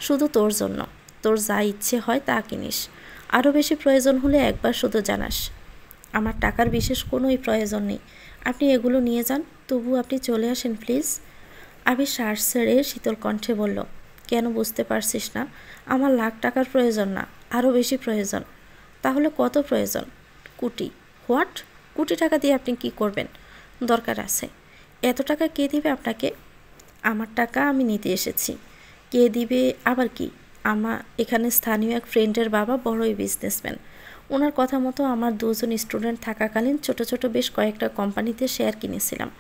শুধু তোর জন্য। তোর যা ইচ্ছে হয় তা কিনিস, আরও বেশি প্রয়োজন হলে একবার শুধু জানাস। আমার টাকার বিশেষ কোনোই প্রয়োজন নেই, আপনি এগুলো নিয়ে যান, তবু আপনি চলে আসেন প্লিজ। আবির শ্বাস ছেড়ে শীতল কণ্ঠে বলল, কেন বুঝতে পারছিস না? আমার লাখ টাকার প্রয়োজন না, আরও বেশি প্রয়োজন। তাহলে কত প্রয়োজন? কোটি। হোয়াট? কোটি টাকা দিয়ে আপনি কি করবেন? দরকার আছে। এত টাকা কে দিবে আপনাকে? আমার টাকা আমি নিতে এসেছি। কে দিবে আবার কি? আমার এখানে স্থানীয় এক ফ্রেন্ডের বাবা বড়ই বিজনেসম্যান। ওনার কথা মতো আমার 2 জন স্টুডেন্ট থাকাকালীন ছোট ছোট বেশ কয়েকটা কোম্পানিতে শেয়ার কিনেছিলাম।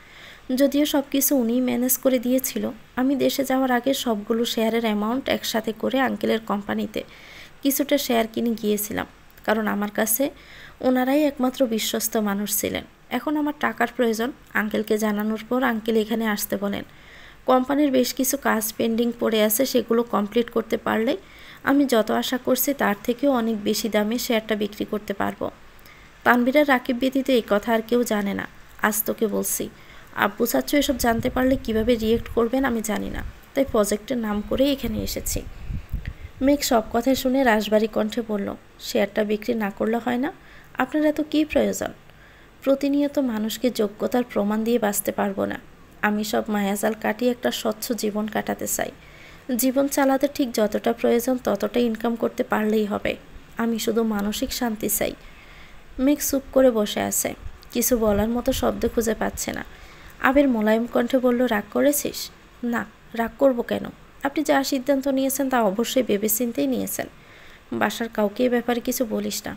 যদিও সব কিছু উনিই ম্যানেজ করে দিয়েছিল। আমি দেশে যাওয়ার আগে সবগুলো শেয়ারের অ্যামাউন্ট একসাথে করে আঙ্কেলের কোম্পানিতে কিছুটা শেয়ার কিনে গিয়েছিলাম, কারণ আমার কাছে ওনারাই একমাত্র বিশ্বস্ত মানুষ ছিলেন। এখন আমার টাকার প্রয়োজন। আঙ্কেলকে জানানোর পর আঙ্কেল এখানে আসতে বলেন। কোম্পানির বেশ কিছু কাজ পেন্ডিং পড়ে আছে, সেগুলো কমপ্লিট করতে পারলে আমি যত আশা করছি তার থেকেও অনেক বেশি দামে শেয়ারটা বিক্রি করতে পারবো। তানভীর আর রাকিব ব্যতীত এই কথা আর কেউ জানে না। আজ তোকে বলছি, আব্বু চাচ্চু এসব জানতে পারলে কিভাবে রিয়েক্ট করবেন আমি জানি না, তাই প্রজেক্টের নাম করেই এখানে এসেছি। মেঘ সব কথা শুনে রাশবাড়ি কণ্ঠে বলল, শেয়ারটা বিক্রি না করলে হয় না? আপনার এত কী প্রয়োজন? প্রতিনিয়ত মানুষকে যোগ্যতার প্রমাণ দিয়ে বাঁচতে পারবো না। আমি সব মায়াজাল কাটিয়ে একটা স্বচ্ছ জীবন কাটাতে চাই। জীবন চালাতে ঠিক যতটা প্রয়োজন ততটা ইনকাম করতে পারলেই হবে। আমি শুধু মানসিক শান্তি চাই। মেঘ চুপ করে বসে আছে, কিছু বলার মতো শব্দ খুঁজে পাচ্ছে না। আবির মোলায়েম কণ্ঠে বলল, রাগ করেছিস? না, রাগ করব কেন? আপনি যা সিদ্ধান্ত নিয়েছেন তা অবশ্যই ভেবেচিন্তেই নিয়েছেন। বাসার কাউকে এ ব্যাপারে কিছু বলিস না।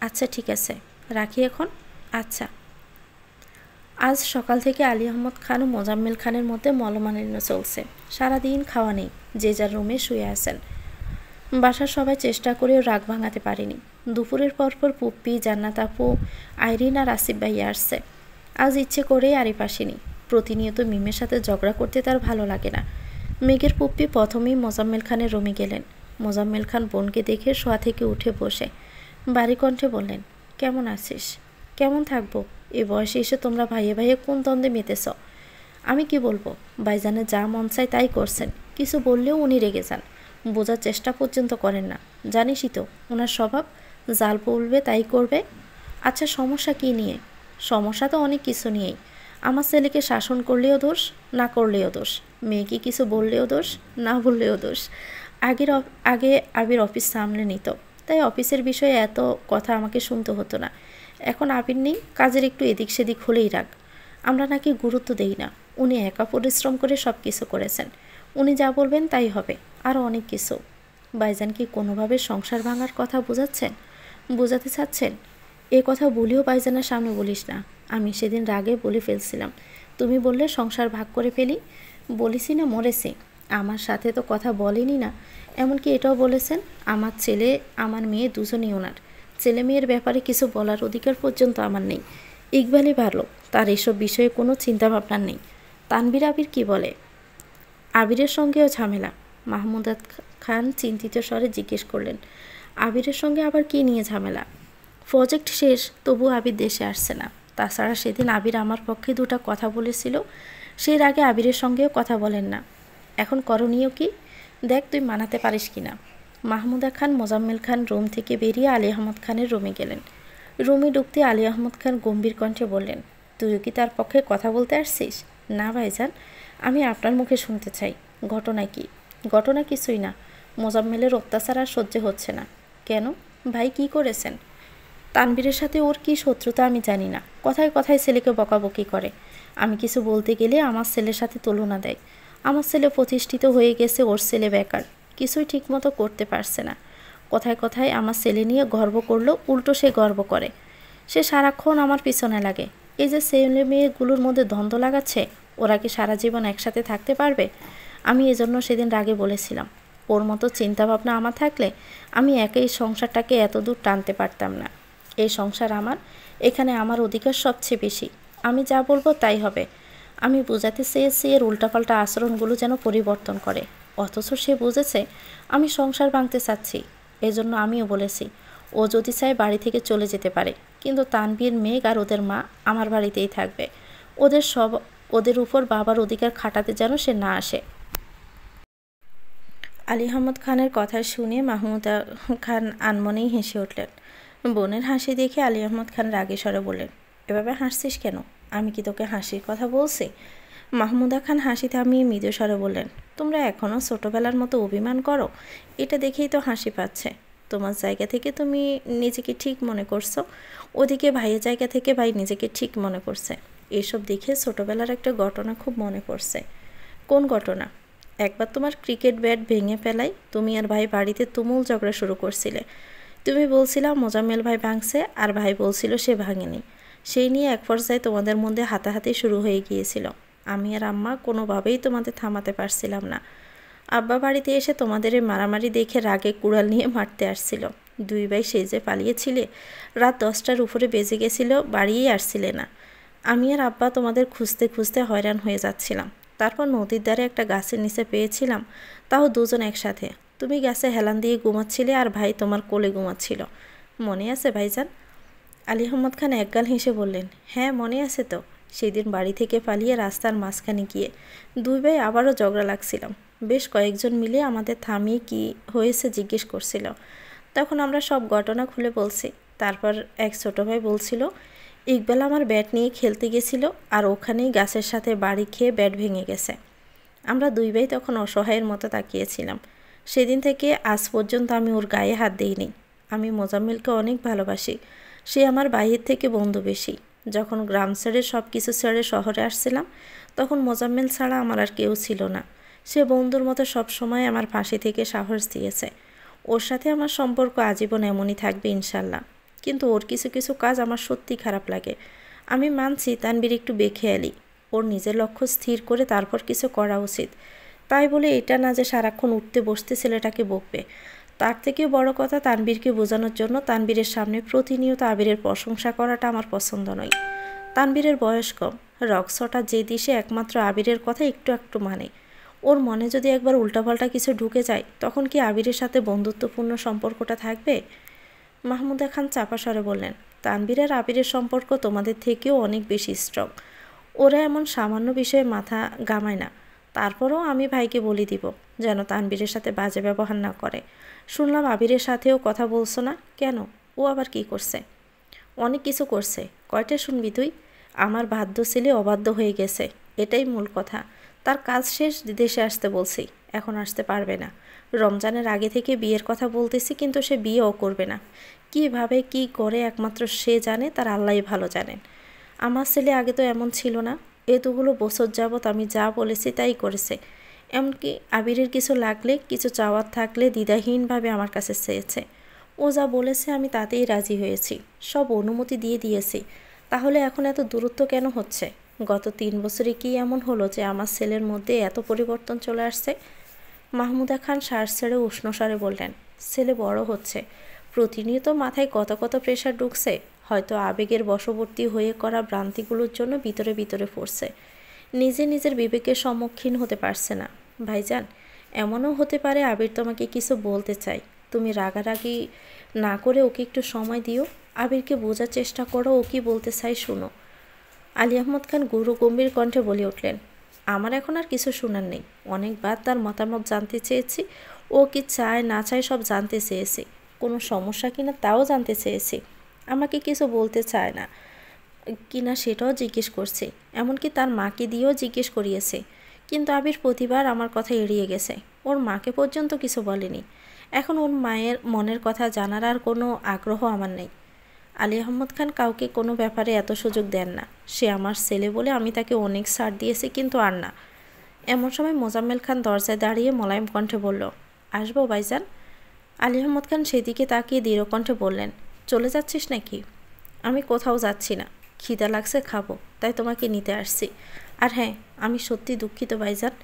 আচ্ছা ঠিক আছে, রাখি এখন। আচ্ছা। আজ সকাল থেকে আলী আহমদ খান ও মোজাম্মেল খানের মধ্যে মলমালিন্য চলছে। সারাদিন খাওয়া নেই, যে যার রুমে শুয়ে আছেন। বাসার সবাই চেষ্টা করেও রাগ ভাঙাতে পারেনি। দুপুরের পরপর পুপ্পি, জান্নাত আপু, আইরিন আর আসিফ ভাইয়া আসছে। আজ ইচ্ছে করেই আরিফ আসেনি। প্রতিনিয়ত মিমের সাথে ঝগড়া করতে তার ভালো লাগে না। মেঘের পুপ্পি প্রথমেই মোজাম্মেল খানের রুমে গেলেন। মোজাম্মেল খান বোনকে দেখে শোয়া থেকে উঠে বসে বাড়ি কণ্ঠে বললেন, কেমন আছিস? কেমন থাকবো? এ বয়সে এসে তোমরা ভাইয়ে ভাইয়ে কোন দ্বন্দ্বে মেতেছ? আমি কি বলবো? ভাইজানের যা মন চায় তাই করছেন। কিছু বললেও উনি রেগে যান, বোঝার চেষ্টা পর্যন্ত করেন না। জানিসই তো ওনার স্বভাব, জাল বলবে তাই করবে। আচ্ছা সমস্যা কি নিয়ে? সমস্যা তো অনেক কিছু নিয়েই। আমার ছেলেকে শাসন করলেও দোষ, না করলেও দোষ। মেয়েকে কিছু বললেও দোষ, না বললেও দোষ। আগে আবির অফিস সামলে নিত, তাই অফিসের বিষয়ে এত কথা আমাকে শুনতে হতো না। এখন আবির নেই, কাজের একটু এদিক সেদিক হলেই রাগ। আমরা নাকি গুরুত্ব দেই না। উনি একা পরিশ্রম করে সব কিছু করেছেন। উনি যা বলবেন তাই হবে, আরও অনেক কিছু। ভাইজান কি কোনোভাবে সংসার ভাঙার কথা বোঝাতে চাচ্ছেন? এ কথা বলিও ভাইজানের সামনে বলিস না। আমি সেদিন রাগে বলে ফেলছিলাম। তুমি বললে সংসার ভাগ করে ফেলি। বলেছি না মরেছি। আমার সাথে তো কথা বলেনি না। এমনকি এটাও বলেছেন, আমার ছেলে আমার মেয়ে দুজনেই ওনার। ছেলে মেয়ের ব্যাপারে কিছু বলার অধিকার পর্যন্ত আমার নেই। ইকবালই ভালো, তার এসব বিষয়ে কোনো চিন্তাভাবনা নেই। তানভীর আবির কি বলে? আবিরের সঙ্গেও ঝামেলা? মাহমুদা খান চিন্তিত স্বরে জিজ্ঞেস করলেন, আবিরের সঙ্গে আবার কি নিয়ে ঝামেলা? প্রজেক্ট শেষ, তবু আবির দেশে আসছে না। তাছাড়া সেদিন আবির আমার পক্ষে দুটো কথা বলেছিল, সেই আগে আবিরের সঙ্গেও কথা বলেন না। এখন করণীয় কি? দেখ তুই মানাতে পারিস কি না। মাহমুদা খান মোজাম্মেল খান রুম থেকে বেরিয়ে আলী আহমদ খানের রুমে গেলেন। রুমে ঢুকতে আলী আহমদ খান গম্ভীর কণ্ঠে বললেন, তুইও কি তার পক্ষে কথা বলতে আসছিস? না ভাইজান, আমি আপনার মুখে শুনতে চাই। ঘটনা কি? ঘটনা কিছুই না। মোজাম্মেলের অত্যাচার আর সহ্য হচ্ছে না। কেন? ভাই কি করেছেন? তানভীরের সাথে ওর কি শত্রুতা আমি জানি না। কথায় কথায় ছেলেকে বকাবকি করে। আমি কিছু বলতে গেলে আমার ছেলের সাথে তুলনা দেয়। আমার ছেলে প্রতিষ্ঠিত হয়ে গেছে, ওর ছেলে বেকার, কিছুই ঠিকমতো করতে পারছে না। কথায় কথায় আমার ছেলে নিয়ে গর্ব করলো, উল্টো সে গর্ব করে। সে সারাক্ষণ আমার পিছনে লাগে। এই যে ছেলে মেয়েগুলোর মধ্যে দ্বন্দ্ব লাগাচ্ছে, ওরা কি সারা জীবন একসাথে থাকতে পারবে? আমি এজন্য সেদিন রাগে বলেছিলাম, ওর মতো চিন্তাভাবনা আমার থাকলে আমি একাই সংসারটাকে এত দূর টানতে পারতাম না। এই সংসার আমার, এখানে আমার অধিকার সবচেয়ে বেশি। আমি যা বলবো তাই হবে। আমি বোঝাতে চেয়েছি এর উল্টাপাল্টা আচরণগুলো যেন পরিবর্তন করে, অথচ সে বুঝেছে আমি সংসার ভাঙতে চাচ্ছি। এজন্য আমিও বলেছি, ও যদি চায় বাড়ি থেকে চলে যেতে পারে, কিন্তু তানভীর, মেঘ আর ওদের মা আমার বাড়িতেই থাকবে। ওদের উপর বাবার অধিকার খাটাতে যেন সে না আসে। আলী আহমদ খানের কথা শুনে মাহমুদা খান আনমনেই হেসে উঠলেন। বোনের হাসি দেখে আলী আহমদ খান রাগে স্বরে বললেন, এভাবে হাসছিস কেন? আমি কি তোকে হাসির কথা বলছি? মাহমুদা খান হাসি থামিয়ে মৃদু স্বরে বললেন, তোমরা এখনও ছোটোবেলার মতো অভিমান করো? এটা দেখেই তো হাসি পাচ্ছে। তোমার জায়গা থেকে তুমি নিজেকে ঠিক মনে করছো, ওদিকে ভাইয়ের জায়গা থেকে ভাই নিজেকে ঠিক মনে করছে। এসব দেখে ছোটোবেলার একটা ঘটনা খুব মনে পড়ছে। কোন ঘটনা? একবার তোমার ক্রিকেট ব্যাট ভেঙে ফেলাই তুমি আর ভাই বাড়িতে তুমুল ঝগড়া শুরু করছিলে। তুমি বলছিলা মোজাম্মেল ভাই ভাঙছে, আর ভাই বলছিল সে ভাঙেনি। সেই নিয়ে এক পর্যায়ে তোমাদের মধ্যে হাতাহাতি শুরু হয়ে গিয়েছিল। আমি আর আম্মা কোনোভাবেই তোমাদের থামাতে পারছিলাম না। আব্বা বাড়িতে এসে তোমাদের এই মারামারি দেখে রাগে কুড়াল নিয়ে মারতে আসছিল। দুই ভাই সেজে পালিয়েছিলে। রাত 10টার উপরে বেজে গেছিল, বাড়িয়েই আসছিলে না। আমি আর আব্বা তোমাদের খুঁজতে খুঁজতে হয়রান হয়ে যাচ্ছিলাম। তারপর নদীর ধারে একটা গাছের নিচে পেয়েছিলাম, তাও দুজন একসাথে। তুমি গাছে হেলান দিয়ে ঘুমাচ্ছিলে আর ভাই তোমার কোলে ঘুমাচ্ছিল। মনে আছে ভাইজান? আলী আহমদ খান একগাল হেসে বললেন, হ্যাঁ মনে আছে তো, সেদিন বাড়ি থেকে পালিয়ে রাস্তার মাঝখানে গিয়ে দুই ভাই আবারও ঝগড়া লাগছিলাম। বেশ কয়েকজন মিলে আমাদের থামিয়ে কি হয়েছে জিজ্ঞেস করছিল। তখন আমরা সব ঘটনা খুলে বলছি। তারপর এক ছোট ভাই বলছিল ইকবাল আমার ব্যাট নিয়ে খেলতে গেছিল আর ওখানেই গাছের সাথে বাড়ি খেয়ে ব্যাট ভেঙে গেছে। আমরা দুই ভাই তখন অসহায়ের মতো তাকিয়েছিলাম। সেদিন থেকে আজ পর্যন্ত আমি ওর গায়ে হাত দিইনি। আমি মোজাম্মেলকে অনেক ভালোবাসি। সে আমার ভাইয়ের থেকে বন্ধু বেশি। যখন গ্রাম ছেড়ে সব কিছু ছেড়ে শহরে আসছিলাম তখন মোজাম্মেল ছাড়া আমার আর কেউ ছিল না। সে বন্ধুর মতো সবসময় আমার পাশে থেকে সাহস দিয়েছে। ওর সাথে আমার সম্পর্ক আজীবন এমনই থাকবে ইনশাল্লাহ। কিন্তু ওর কিছু কিছু কাজ আমার সত্যি খারাপ লাগে। আমি মানছি তানবীর একটু বেখেয়ালি। ওর নিজের লক্ষ্য স্থির করে তারপর কিছু করা উচিত। তাই বলে এটা না যে সারাক্ষণ উঠতে বসতে ছেলেটাকে বকবে। তার থেকেও বড় কথা, তানবীরকে বোঝানোর জন্য তানবীরের সামনে প্রতিনিয়ত আবিরের প্রশংসা করাটা আমার পছন্দ নয়। তানবীরের বয়স কম, রক্সটা যে দিশে একমাত্র আবিরের কথা একটু একটু মানে। ওর মনে যদি একবার উল্টাপাল্টা কিছু ঢুকে যায় তখন কি আবিরের সাথে বন্ধুত্বপূর্ণ সম্পর্কটা থাকবে? মাহমুদা খান চাপা স্বরে বললেন, তানবীর আর আবিরের সম্পর্ক তোমাদের থেকেও অনেক বেশি স্ট্রং। ওরা এমন সামান্য বিষয়ে মাথা গামায় না। তারপরও আমি ভাইকে বলে দিব যেন তানবীরের সাথে বাজে ব্যবহার না করে। শুনলাম আবিরের সাথেও কথা বলছো না কেন? ও আবার কি করছে? অনেক কিছু করছে। কয়টা শুনবি তুই? আমার বাধ্য ছেলে অবাধ্য হয়ে গেছে, এটাই মূল কথা। তার কাজ শেষ, দেশে আসতে বলছি, এখন আসতে পারবে না। রমজানের আগে থেকে বিয়ের কথা বলতেছি কিন্তু সে বিয়েও করবে না। কীভাবে কি করে একমাত্র সে জানে, তার আল্লাহই ভালো জানেন। আমার ছেলে আগে তো এমন ছিল না। এতগুলো বছর যাবৎ আমি যা বলেছি তাই করেছে। এমনকি আবিরের কিছু লাগলে, কিছু চাওয়ার থাকলে দ্বিধাহীনভাবে আমার কাছে চেয়েছে। ও যা বলেছে আমি তাতেই রাজি হয়েছি, সব অনুমতি দিয়ে দিয়েছি। তাহলে এখন এত দূরত্ব কেন হচ্ছে? গত 3 বছরে কি এমন হলো যে আমার ছেলের মধ্যে এত পরিবর্তন চলে আসছে? মাহমুদা খান শ্বাস ছেড়ে উষ্ণ স্বরে বললেন, ছেলে বড় হচ্ছে, প্রতিনিয়ত মাথায় কত কত প্রেশার ঢুকছে। হয়তো আবেগের বশবর্তী হয়ে করা ভ্রান্তিগুলোর জন্য ভিতরে ভিতরে পড়ছে। নিজে নিজের বিবেকের সম্মুখীন হতে পারছে না। ভাইজান, এমনও হতে পারে আবির তোমাকে কিছু বলতে চাই। তুমি রাগারাগি না করে ওকে একটু সময় দিও। আবিরকে বোঝার চেষ্টা করো, ও কি বলতে চাই শুনো। আলী আহমদ খান গুরু গম্ভীর কণ্ঠে বলে উঠলেন, আমার এখন আর কিছু শোনার নেই। অনেকবার তার মতামত জানতে চেয়েছি। ও কি চায় না চায় সব জানতে চেয়েছি। কোনো সমস্যা কিনা তাও জানতে চেয়েছি। আমাকে কিছু বলতে চায় না কিনা সেটাও জিজ্ঞেস করছি। এমনকি তার মাকে দিয়েও জিজ্ঞেস করিয়েছে। কিন্তু আবির প্রতিবার আমার কথা এড়িয়ে গেছে। ওর মাকে পর্যন্ত কিছু বলেনি। এখন ওর মায়ের মনের কথা জানার আর কোনো আগ্রহ আমার নেই। আলী আহমদ খান কাউকে কোনো ব্যাপারে এত সুযোগ দেন না। সে আমার ছেলে বলে আমি তাকে অনেক ছাড় দিয়েছি, কিন্তু আর না। এমন সময় মোজাম্মেল খান দরজায় দাঁড়িয়ে মোলায়েম কণ্ঠে বলল, আসবো ভাইজান? আলী আহমদ খান সেদিকে তাকিয়ে দৃঢ় কণ্ঠে বললেন, চলে যাচ্ছিস নাকি? আমি কোথাও যাচ্ছি না, খিদা লাগছে, খাবো, তাই তোমাকে নিতে আসছি। আর হ্যাঁ, আমি সত্যি দুঃখিত ভাইজান,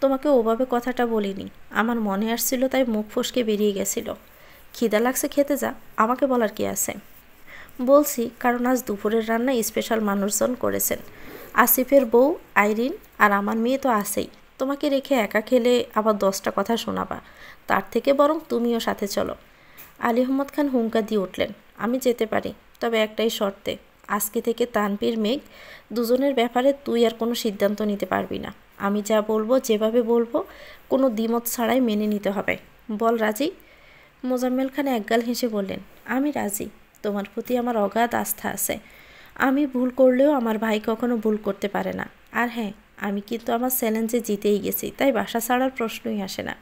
তোমাকে ওভাবে কথাটা বলিনি। আমার মনে আসছিল তাই মুখ ফসকে বেরিয়ে গেছিল। খিদা লাগছে, খেতে যা, আমাকে বলার কি আছে? বলছি কারণ আজ দুপুরের রান্না স্পেশাল মানুষজন করেছেন। আসিফের বউ, আইরিন আর আমার মেয়ে তো আছেই। তোমাকে রেখে একা খেলে আবার 10টা কথা শোনাবা। তার থেকে বরং তুমিও সাথে চলো। আলী আহমদ খান হুঙ্কার দিয়ে উঠলেন, আমি যেতে পারি, তবে একটাই শর্তে। আজকে থেকে তানভীর, মেঘ দুজনের ব্যাপারে তুই আর কোনো সিদ্ধান্ত নিতে পারবি না। আমি যা বলবো, যেভাবে বলবো, কোনো দ্বিমত ছাড়াই মেনে নিতে হবে। বল রাজি? মোজাম্মেল খান একগাল হেসে বললেন, আমি রাজি। তোমার প্রতি আমার অগাধ আস্থা আছে। আমি ভুল করলেও আমার ভাই কখনো ভুল করতে পারে না। আর হ্যাঁ, আমি কিন্তু আমার চ্যালেঞ্জে জিতেই গেছি, তাই বাসা ছাড়ার প্রশ্নই আসে না।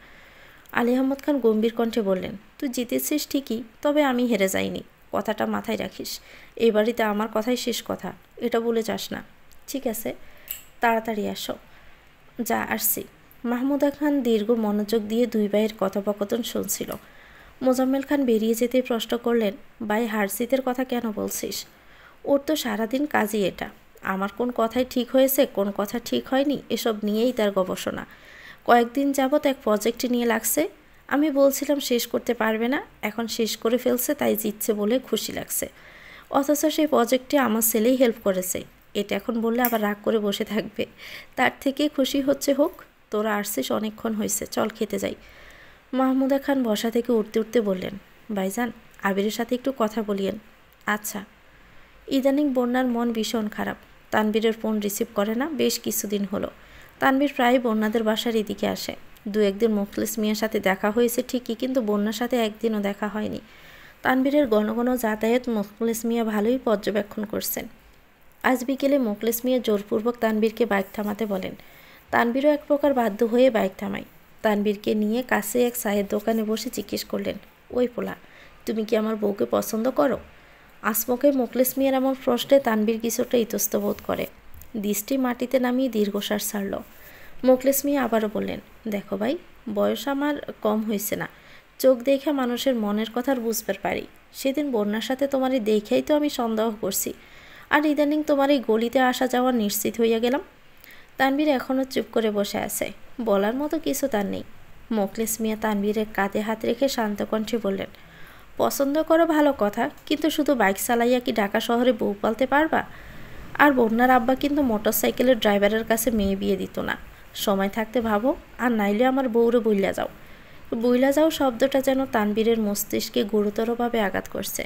আলী আহমদ খান গম্ভীর কণ্ঠে বললেন, তুই জিতেছিস ঠিকই, তবে আমি হেরে যাইনি। কথাটা মাথায় রাখিস। এই বাড়িতে আমার কথাই শেষ কথা, এটা বলে যাস না। ঠিক আছে, তাড়াতাড়ি আসো। যা, আসছি। মাহমুদা খান দীর্ঘ মনোযোগ দিয়ে দুই ভাইয়ের কথোপকথন শুনছিল। মোজাম্মেল খান বেরিয়ে যেতেই প্রশ্ন করলেন, ভাই হারজিতের কথা কেন বলছিস? ওর তো সারাদিন কাজই এটা। আমার কোন কথাই ঠিক হয়েছে, কোন কথা ঠিক হয়নি, এসব নিয়েই তার গবেষণা। কয়েকদিন যাবৎ এক প্রজেক্ট নিয়ে লাগছে। আমি বলছিলাম শেষ করতে পারবে না, এখন শেষ করে ফেলছে, তাই জিতছে বলে খুশি লাগছে। অথচ সেই প্রজেক্টে আমার ছেলেই হেল্প করেছে। এটা এখন বললে আবার রাগ করে বসে থাকবে। তার থেকে খুশি হচ্ছে হোক। তোরা আসছিস অনেকক্ষণ হয়েছে, চল খেতে যাই। মাহমুদা খান বসা থেকে উঠতে উঠতে বললেন, ভাইজান আবিরের সাথে একটু কথা বলিয়েন। আচ্ছা। ইদানিং বন্যার মন ভীষণ খারাপ। তানবীরের ফোন রিসিভ করে না বেশ কিছুদিন হলো। তানবীর প্রায় বন্যাদের বাসার এদিকে আসে। দু একদিন মুখলেস মিয়ার সাথে দেখা হয়েছে ঠিকই, কিন্তু বন্যার সাথে একদিনও দেখা হয়নি। তানবীরের ঘন ঘন যাতায়াত মুখলেস মিয়া ভালোই পর্যবেক্ষণ করছেন। আজ বিকেলে মুখলেস মিয়া জোরপূর্বক তানবীরকে বাইক থামাতে বলেন। তানবীরও এক প্রকার বাধ্য হয়ে বাইক থামায়। তানবীরকে নিয়ে কাছে এক চায়ের দোকানে বসে জিজ্ঞেস করলেন, ওই পোলা, তুমি কি আমার বউকে পছন্দ করো? আসমকে মুখলেস মিয়ার এমন প্রশ্নে তানবীর কিছুটা ইতস্তবোধ করে। দৃষ্টি মাটিতে নামিয়ে দীর্ঘশ্বাস ছাড়ল। মুখলেস মিয়া আবারও বললেন, দেখো ভাই, বয়স আমার কম হয়েছে না, চোখ দেখে মানুষের মনের কথা বুঝতে পারি। সেদিন বন্যার সাথে তোমার এই দেখেই তো আমি সন্দেহ করছি, আর ইদানিং তোমার এই গলিতে আসা যাওয়া নিশ্চিত হইয়া গেলাম। তানবীর এখনও চুপ করে বসে আছে, বলার মতো কিছু তার নেই। মুখলেস মিয়া তানবীরের কাঁধে হাত রেখে শান্ত কণ্ঠে বললেন, পছন্দ করো ভালো কথা, কিন্তু শুধু বাইক চালাইয়া কি ঢাকা শহরে বউ পালতে পারবা? আর বন্যার আব্বা কিন্তু মোটরসাইকেলের ড্রাইভারের কাছে মেয়ে বিয়ে দিত না। সময় থাকতে ভাবো, আর নাইলে আমার বউরে বইলা যাও। বইলা যাও শব্দটা যেন তানবীরের মস্তিষ্কে গুরুতরভাবে আঘাত করছে।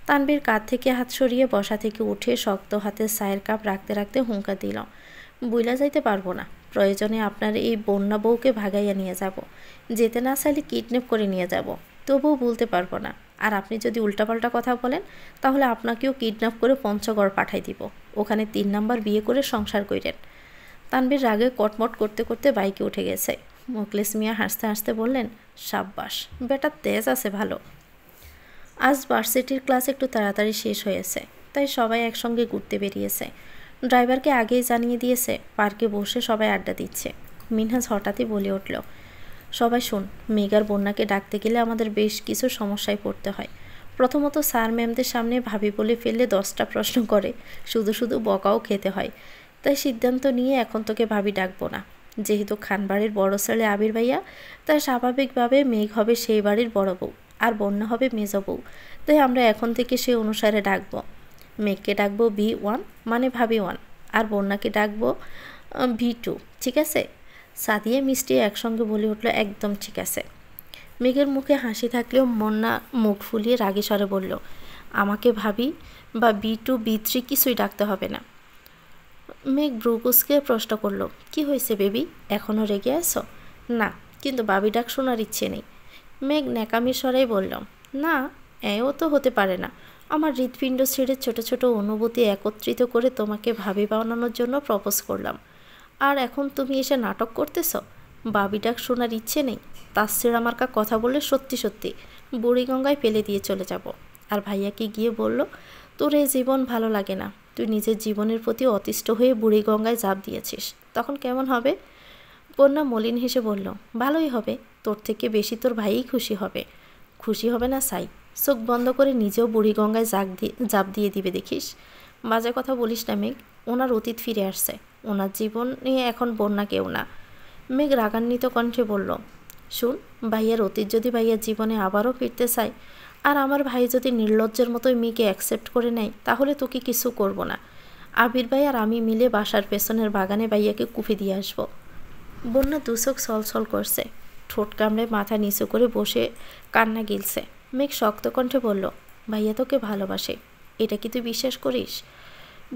তানবীর কাঁধ থেকে হাত সরিয়ে বসা থেকে উঠে শক্ত হাতে চায়ের কাপ রাখতে রাখতে হুঙ্কার দিল, বইলা যাইতে পারবো না। প্রয়োজনে আপনার এই বন্যা বউকে ভাগাইয়া নিয়ে যাব। যেতে না চাইলে কিডন্যাপ করে নিয়ে যাব, তবুও বলতে পারবো না। আর আপনি যদি উল্টাপাল্টা কথা বলেন, তাহলে আপনাকেও কিডন্যাপ করে পঞ্চগড় পাঠাই দিব। ওখানে 3 নাম্বার বিয়ে করে সংসার কইরেন। তানবীর রাগে কটমট করতে করতে বাইকে উঠে গেছে। মুখলেস মিয়া হাসতে হাসতে বললেন, সাব্বাস, বেটা তেজ আছে ভালো। আজ ভার্সিটির ক্লাস একটু তাড়াতাড়ি শেষ হয়েছে, তাই সবাই একসঙ্গে ঘুরতে বেরিয়েছে। ড্রাইভারকে আগেই জানিয়ে দিয়েছে পার্কে বসে সবাই আড্ডা দিচ্ছে। মিনহাজ হঠাৎই বলে উঠল, সবাই শোন, মেঘার বন্যাকে ডাকতে গেলে আমাদের বেশ কিছু সমস্যায় পড়তে হয়। প্রথমত, স্যার ম্যামদের সামনে ভাবি বলে ফেললে 10টা প্রশ্ন করে, শুধু শুধু বকাও খেতে হয়। তাই সিদ্ধান্ত নিয়ে এখন তোকে ভাবি ডাকবো না। যেহেতু খানবাড়ির বড় ছেলে আবির ভাইয়া, তাই স্বাভাবিকভাবে মেঘ হবে সেই বাড়ির বড় বউ, আর বন্যা হবে মেজ বউ। তাই আমরা এখন থেকে সেই অনুসারে ডাকবো। মেঘকে ডাকবো B1 মানে ভাবি 1, আর বন্যাকে ডাকবো V2, ঠিক আছে? সাদিয়া মিষ্টি একসঙ্গে বলে উঠল, একদম ঠিক আছে। মেঘের মুখে হাসি থাকলেও বন্যা মুখ ফুলিয়ে রাগী স্বরে বলল, আমাকে ভাবি বা B2 B3 কিছুই ডাকতে হবে না। মেঘ ব্রুকুসকে প্রশ্ন করলো, কি হয়েছে বেবি, এখনও রেগে আছো? না, কিন্তু বাবি ডাক শোনার ইচ্ছে নেই। মেঘ ন্যাকামির স্বরেই বলল, না, এও তো হতে পারে না। আমার হৃৎপিণ্ড ছেড়ে ছোট ছোট অনুভূতি একত্রিত করে তোমাকে ভাবি বানানোর জন্য প্রপোজ করলাম, আর এখন তুমি এসে নাটক করতেছ? বাবি ডাক শোনার ইচ্ছে নেই? তাসসির আমারকা কথা বলে সত্যি সত্যি বুড়িগঙ্গায় ফেলে দিয়ে চলে যাব। আর ভাইয়াকে গিয়ে বলল, তোর এই জীবন ভালো লাগে না, তুই নিজের জীবনের প্রতি অতিষ্ঠ হয়ে বুড়িগঙ্গায় ঝাঁপ দিয়েছিস, তখন কেমন হবে? বন্যা মলিন হেসে বলল, ভালোই হবে, তোর থেকে বেশি তোর ভাইই খুশি হবে। খুশি হবে না সাই, চোখ বন্ধ করে নিজেও বুড়িগঙ্গায় ঝাঁপ দিয়ে দিবে দেখিস। বাজে কথা বলিস না মেঘ, ওনার অতীত ফিরে আসছে, ওনার জীবন নিয়ে এখন বন্যা কেউ না। মেঘ রাগান্বিত কণ্ঠে বলল, শুন, ভাইয়ার অতীত যদি ভাইয়ার জীবনে আবারও ফিরতে চায়, আর আমার ভাই যদি নির্লজ্জের মতোই মেয়েকে অ্যাকসেপ্ট করে নেয়, তাহলে তোকে কিছু করব না। আবির ভাই আর আমি মিলে বাসার পেছনের বাগানে ভাইয়াকে কুফি দিয়ে আসবো। বন্যা দুচোখ ছলছল করছে, ঠোঁট কামড়ে মাথা নিচু করে বসে কান্না গিলছে। মেঘ শক্ত কণ্ঠে বলল, ভাইয়া তোকে ভালোবাসে, এটা কি তুই বিশ্বাস করিস?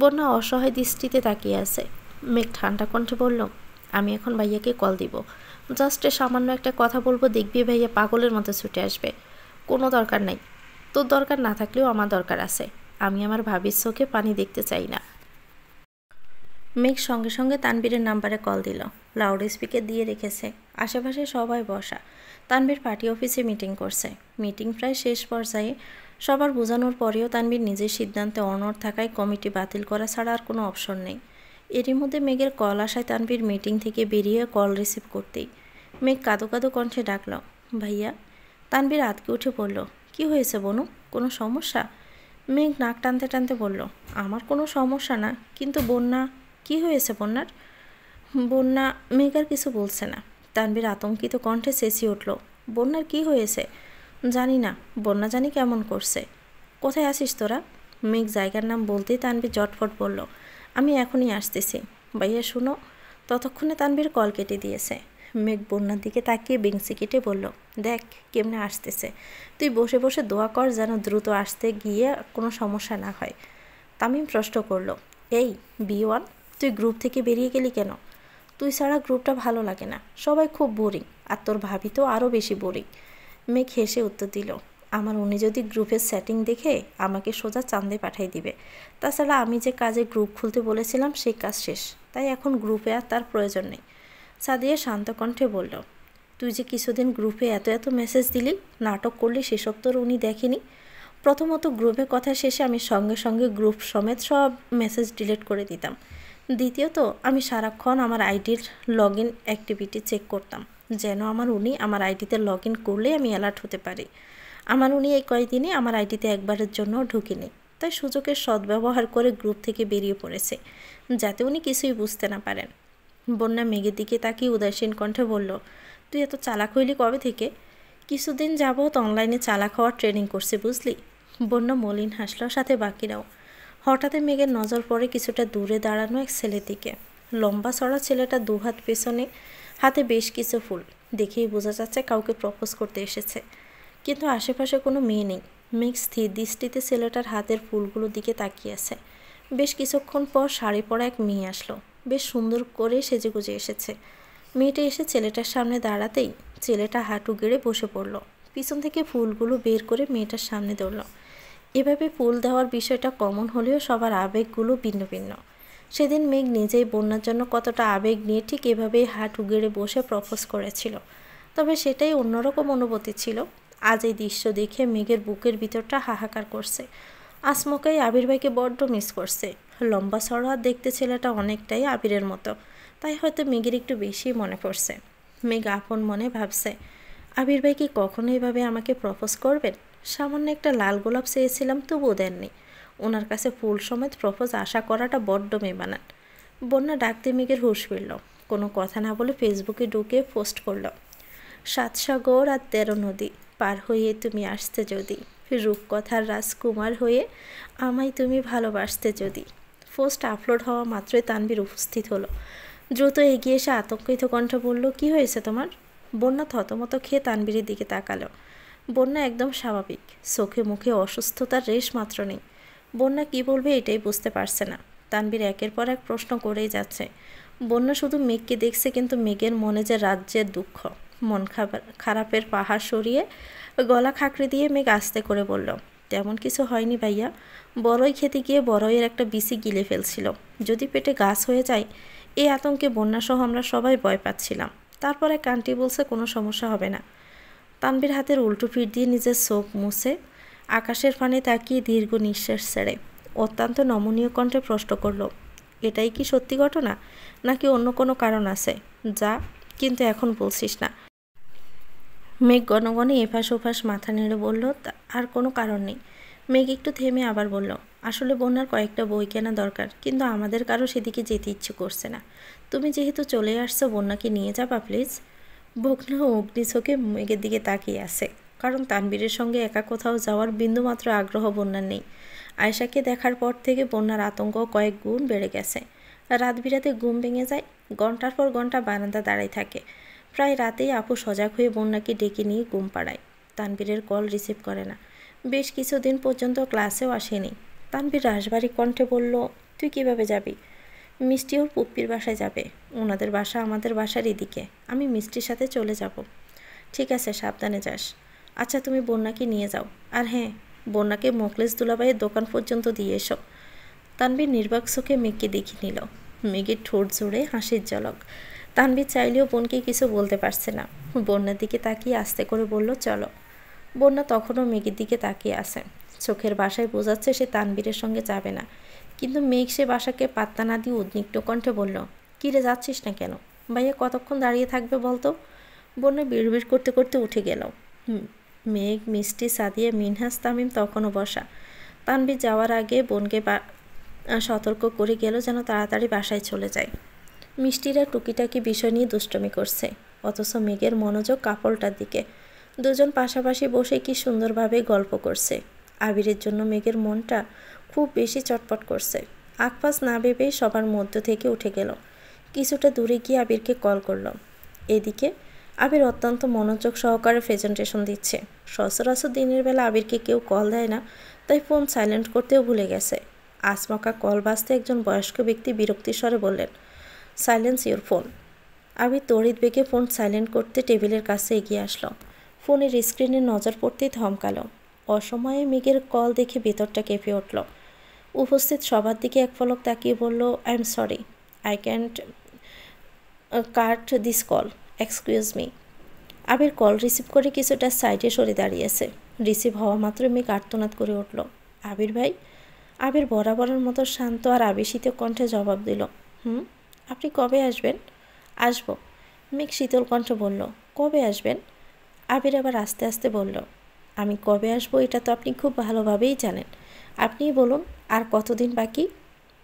বন্যা অসহায় দৃষ্টিতে তাকিয়ে আছে। মেঘ ঠান্ডা কণ্ঠে বলল, আমি এখন ভাইয়াকে কল দিব, জাস্ট সামান্য একটা কথা বলবো, দেখবি ভাইয়া পাগলের মতো ছুটে আসবে। কোনো দরকার নাই, তোর দরকার না থাকলেও আমার দরকার আছে। আমি আমার ভাবির চোখে পানি দেখতে চাই না। মেঘ সঙ্গে সঙ্গে তানবীরের নাম্বারে কল দিল। লাউড স্পিকার দিয়ে রেখেছে। আশেপাশে সবাই বসা। তানবীর পার্টি অফিসে মিটিং করছে। মিটিং প্রায় শেষ পর্যায়ে। সবার বোঝানোর পরেও তানবীর নিজের সিদ্ধান্তে অনড় থাকায় কমিটি বাতিল করা ছাড়া আর কোনো অপশন নেই। এরই মধ্যে মেঘের কল আসায় তানবীর মিটিং থেকে বেরিয়ে কল রিসিভ করতেই মেঘ কাঁদো কাঁদো কণ্ঠে ডাকল, ভাইয়া। তানবীর আতকে উঠে বলল, কি হয়েছে বনু, কোনো সমস্যা? মেঘ নাক টানতে টানতে বলল, আমার কোনো সমস্যা না, কিন্তু বন্যা। কি হয়েছে বন্যার? বন্যা। মেঘ আর কিছু বলছে না। তানবীর আতঙ্কিত কণ্ঠে চেঁচিয়ে উঠল, বন্যার কি হয়েছে? জানি না, বন্যা জানি কেমন করছে। কোথায় আসিস তোরা? মেঘ জায়গার নাম বলতেই তানবীর জটফট বলল, আমি এখনই আসতেছি। ভাইয়া শুনো। ততক্ষণে তানবীর কল কেটে দিয়েছে। মেঘ বন্যার দিকে তাকিয়ে বেঞ্চি কেটে বলল, দেখ কেমনে আসতেছে, তুই বসে বসে দোয়া কর যেন দ্রুত আসতে গিয়ে কোনো সমস্যা না হয়। তামিম প্রশ্ন করলো, এই B1, তুই গ্রুপ থেকে বেরিয়ে গেলি কেন? তুই ছাড়া গ্রুপটা ভালো লাগে না, সবাই খুব বোরিং, আর তোর ভাবি তো আরও বেশি বোরিং। মেঘ হেসে উত্তর দিল, আমার উনি যদি গ্রুপের সেটিং দেখে আমাকে সোজা চাঁদে পাঠাই দিবে। তাছাড়া আমি যে কাজে গ্রুপ খুলতে বলেছিলাম সেই কাজ শেষ, তাই এখন গ্রুপে আর তার প্রয়োজন নেই। সাদিয়া শান্ত কণ্ঠে বলল, তুই যে কিছুদিন গ্রুপে এত এত মেসেজ দিলি, নাটক করলি, সেসব তোর উনি দেখেনি? প্রথমত গ্রুপের কথা শেষে আমি সঙ্গে সঙ্গে গ্রুপ সমেত সব মেসেজ ডিলিট করে দিতাম। দ্বিতীয়ত আমি সারাক্ষণ আমার আইডির লগ ইন অ্যাক্টিভিটি চেক করতাম, যেন আমার উনি আমার আইডিতে লগ ইন করলে আমি অ্যালার্ট হতে পারি। আমার উনি এই কয়েকদিনে আমার আইডিতে একবারের জন্য ঢুকিনি, তাই সুযোগের সদ্ব্যবহার করে গ্রুপ থেকে বেরিয়ে পড়েছে, যাতে উনি কিছুই বুঝতে না পারেন। বন্যা মেঘের দিকে তাকিয়ে উদাসীন কণ্ঠে বলল, তুই এত চালাক হইলি কবে থেকে? কিছুদিন যাবৎ অনলাইনে চালাক হওয়ার ট্রেনিং করছে, বুঝলি? বন্যা মলিন হাসল, সাথে বাকিরাও। হঠাৎ মেঘের নজর পড়ে কিছুটা দূরে দাঁড়ানো এক ছেলের দিকে। লম্বা চড়া ছেলেটা দুহাত পেছনে, হাতে বেশ কিছু ফুল, দেখেই বোঝা যাচ্ছে কাউকে প্রপোজ করতে এসেছে। কিন্তু আশেপাশে কোনো মেয়ে নেই। মেঘ স্থির দৃষ্টিতে ছেলেটার হাতের ফুলগুলোর দিকে তাকিয়ে আছে। বেশ কিছুক্ষণ পর শাড়ি পরা এক মেয়ে আসলো, বেশ সুন্দর করে সেজেগুজে এসেছে। মেয়েটা এসে ছেলেটার সামনে দাঁড়াতেই ছেলেটা হাঁটু গেড়ে বসে পড়ল, পিছন থেকে ফুলগুলো বের করে মেয়েটার সামনে ধরল। এভাবে ফুল দেওয়ার বিষয়টা কমন হলেও সবার আবেগগুলো ভিন্ন ভিন্ন। সেদিন মেঘ নিজেই বন্যার জন্য কতটা আবেগ নিয়ে ঠিক এভাবেই হাঁটু গেড়ে বসে প্রপোজ করেছিল, তবে সেটাই অন্যরকম অনুভূতি ছিল। আজ এই দৃশ্য দেখে মেঘের বুকের ভিতরটা হাহাকার করছে। আসমকাই আবির ভাইকে বড্ড মিস করছে। লম্বা চড়া দেখতে ছেলেটা অনেকটাই আবিরের মতো, তাই হয়তো মেঘের একটু বেশি মনে পড়ছে। মেঘ আপন মনে ভাবছে, আবির ভাই কি কখনো এভাবে আমাকে প্রপোজ করবেন? সামান্য একটা লাল গোলাপ চেয়েছিলাম, তবুও দেননি। ওনার কাছে ফুল সমেত প্রপোজ আশা করাটা বড্ড মেয়েবানান। বন্যা ডাকতে মেঘের হুঁশ ফিরল। কোনো কথা না বলে ফেসবুকে ঢুকে পোস্ট করল, 7 সাগর আর 13 নদী পার হয়ে তুমি আসতে যদি, রূপকথার রাজকুমার হয়ে আমায় তুমি ভালোবাসতে যদি। পোস্ট আপলোড হওয়া মাত্রই তানভীর উপস্থিত হলো। দ্রুত এগিয়ে এসে আতঙ্কিত কণ্ঠ বলল, কি হয়েছে তোমার? বন্যা থতমত খেয়ে তানভীরের দিকে তাকালো। বন্যা একদম স্বাভাবিক, চোখে মুখে অসুস্থতার রেশ মাত্র নেই। বন্যা কি বলবে এটাই বুঝতে পারছে না। তানভীর একের পর এক প্রশ্ন করেই যাচ্ছে। বন্যা শুধু মেঘকে দেখছে, কিন্তু মেঘের মনে যে রাজ্যের দুঃখ। মন খারাপের পাহাড় সরিয়ে গলা খাকড়ে দিয়ে মেঘ আস্তে করে বলল, তেমন কিছু হয়নি ভাইয়া, বড়ই খেতে গিয়ে বড়ইয়ের একটা বিসি গিলে ফেলছিল, যদি পেটে গাছ হয়ে যায়। এই আতঙ্কে বন্যাসহ আমরা সবাই ভয় পাচ্ছিলাম। তারপরে কান্টি বলছে কোনো সমস্যা হবে না। তানভীর হাতের উল্টো পিঠ দিয়ে নিজের চোখ মুছে আকাশের পানে তাকিয়ে দীর্ঘ নিঃশ্বাস ছেড়ে অত্যন্ত নমনীয় কণ্ঠে প্রশ্ন করল, এটাই কি সত্যি ঘটনা, নাকি অন্য কোনো কারণ আছে? যা, কিন্তু এখন বলছিস না। মেঘ গণগণে এফাস ওফাস মাথা নেড়ে বলল, আর কোনো কারণ নেই। মেঘ একটু থেমে আবার বলল, আসলে বন্যার কয়েকটা বই কেনা দরকার, কিন্তু আমাদের কারো সেদিকে যেতে ইচ্ছে করছে না। তুমি যেহেতু চলে আসছো, বন্যাকে নিয়ে যাবা প্লিজ। বন্যা অগ্নিচোখে মেঘের দিকে তাকিয়ে আছে, কারণ তানভীরের সঙ্গে একা কোথাও যাওয়ার বিন্দুমাত্র আগ্রহ বন্যার নেই। আয়েশাকে দেখার পর থেকে বন্যার আতঙ্ক কয়েক গুণ বেড়ে গেছে। রাত বিরাতে ঘুম ভেঙে যায়, ঘন্টার পর ঘন্টা বারান্দা দাঁড়ায় থাকে। প্রায় রাতেই আপু সজাগ হয়ে বন্যাকে ডেকে নিয়ে ঘুম পাড়ায়। তানভীরের কল রিসিভ করে না। বেশ কিছুদিন পর্যন্ত ক্লাসেও আসেনি। তানভীর রাশভারী কণ্ঠে বলল, তুই কিভাবে যাবি? মিষ্টি ওর পুপ্পির বাসায় যাবে, ওনাদের বাসা আমাদের বাসার এদিকে। আমি মিষ্টির সাথে চলে যাব। ঠিক আছে, সাবধানে যাস। আচ্ছা, তুমি বন্যাকে নিয়ে যাও, আর হ্যাঁ, বন্যাকে মোখলেস দুলাভাইয়ের দোকান পর্যন্ত দিয়ে এসো। তানভীর নির্বাক চোখে মেঘকে দেখে নিল। মেঘের ঠোঁট জুড়ে হাসির ঝলক। তানভীর চাইলেও বোনকে কিছু বলতে পারছে না। বন্যার দিকে তাকিয়ে আস্তে করে বলল, চলো। বন্যা তখনও মেঘের দিকে তাকিয়ে আছে। চোখের ভাষায় বোঝাচ্ছে সে তানভীরের সঙ্গে যাবে না, কিন্তু মেঘ সে বাসাকে পাত্তা না দিয়ে উদ্বিগ্ন কণ্ঠে বলল, কিরে যাচ্ছিস না কেন? ভাইয়া কতক্ষণ দাঁড়িয়ে থাকবে বলতো? বন্যা বিড়বিড় করতে করতে উঠে গেল। মেঘ, মিষ্টি, সাদিয়া, মিনহাস, তামিম তখনও বসা। তানভীর যাওয়ার আগে বোনকে সতর্ক করে গেল যেন তাড়াতাড়ি বাসায় চলে যায়। মিষ্টিরা টুকিটাকি বিষয় নিয়ে দুষ্টমি করছে, অথচ মেঘের মনোযোগ কাপড়টার দিকে। দুজন পাশাপাশি বসে কি সুন্দরভাবে গল্প করছে। আবিরের জন্য মেঘের মনটা খুব বেশি চটপট করছে। আকপাস না ভেবেই সবার মধ্য থেকে উঠে গেল। কিছুটা দূরে গিয়ে আবিরকে কল করল। এদিকে আবির অত্যন্ত মনোযোগ সহকারে প্রেজেন্টেশন দিচ্ছে। সচরাচর দিনের বেলা আবিরকে কেউ কল দেয় না, তাই ফোন সাইলেন্ট করতেও ভুলে গেছে। আচমকা কল বাজতে একজন বয়স্ক ব্যক্তি বিরক্তির স্বরে বললেন, সাইলেন্স ইউর ফোন। আবির তড়িৎ বেগে ফোন সাইলেন্ট করতে টেবিলের কাছে এগিয়ে আসলো। ফোনের স্ক্রিনে নজর পড়তেই থমকালো। অসময়ে মেঘের কল দেখে ভেতরটা কেঁপে উঠল। উপস্থিত সবার দিকে এক পলক তাকিয়ে বলল, I am sorry, I can't cut this call, excuse me. Abir call receive করে কিছুটা সাইডে সরে দাঁড়িয়েছে। রিসিভ হওয়া মাত্র মেঘ আর্তনাদ করে উঠল, আবির ভাই। আবির বরাবরের মতো শান্ত আর আবেশিত কণ্ঠে জবাব দিল, আপনি কবে আসবেন? আসবো, মেঘ শীতল কণ্ঠে বলল। কবে আসবেন? আবির আবার আস্তে আস্তে বলল, আমি কবে আসবো এটা তো আপনি খুব ভালোভাবেই জানেন, আপনিই বলুন আর কতদিন বাকি?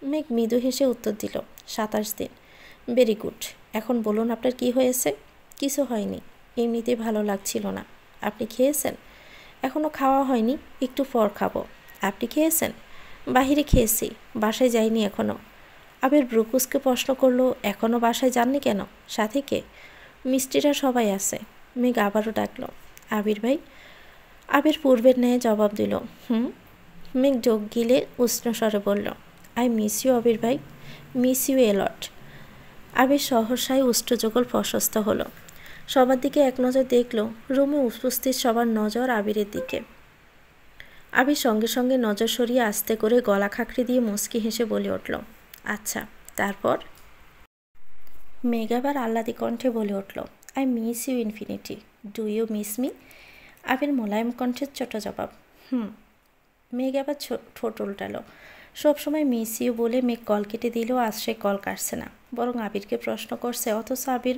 মেঘ মৃদু হেসে উত্তর দিল, 27 দিন। ভেরি গুড, এখন বলুন আপনার কি হয়েছে? কিছু হয়নি, এমনিতেই ভালো লাগছিল না। আপনি খেয়েছেন? এখনও খাওয়া হয়নি, একটু পর খাবো। আপনি খেয়েছেন? বাহিরে খেয়েছি, বাসায় যাইনি এখনও। আবির ব্রুকুসকে প্রশ্ন করলো, এখনও বাসায় যাননি কেন? সাথে কে? মিষ্টিরা সবাই আছে। মেঘ আবারও ডাকল, আবির ভাই। আবির পূর্বের ন্যায় জবাব দিল, মেঘ যোগ গিলে উষ্ণ স্বরে বলল, আই মিস ইউ আবির ভাই, মিস ইউ এ লট। আবির সহসায় উষ্ট্রযুগল প্রশস্ত হলো। সবার দিকে এক নজর দেখল। রুমে উপস্থিত সবার নজর আবিরের দিকে। আবির সঙ্গে সঙ্গে নজর সরিয়ে আস্তে করে গলা খাঁকড়ে দিয়ে মুচকি হেসে বলে উঠল, আচ্ছা তারপর? মেঘ আবার আহ্লাদি কণ্ঠে বলে উঠল, I miss you infinity, do you miss me? Abir মোলায়েম কণ্ঠের ছোট জবাব, মেঘ আবার ঠোঁট উল্টালো। সবসময় মিস ইউ বলে মেঘ কল কেটে দিলেও আজ সে কল কাটছে না, বরং আবিরকে প্রশ্ন করছে, অথচ আবির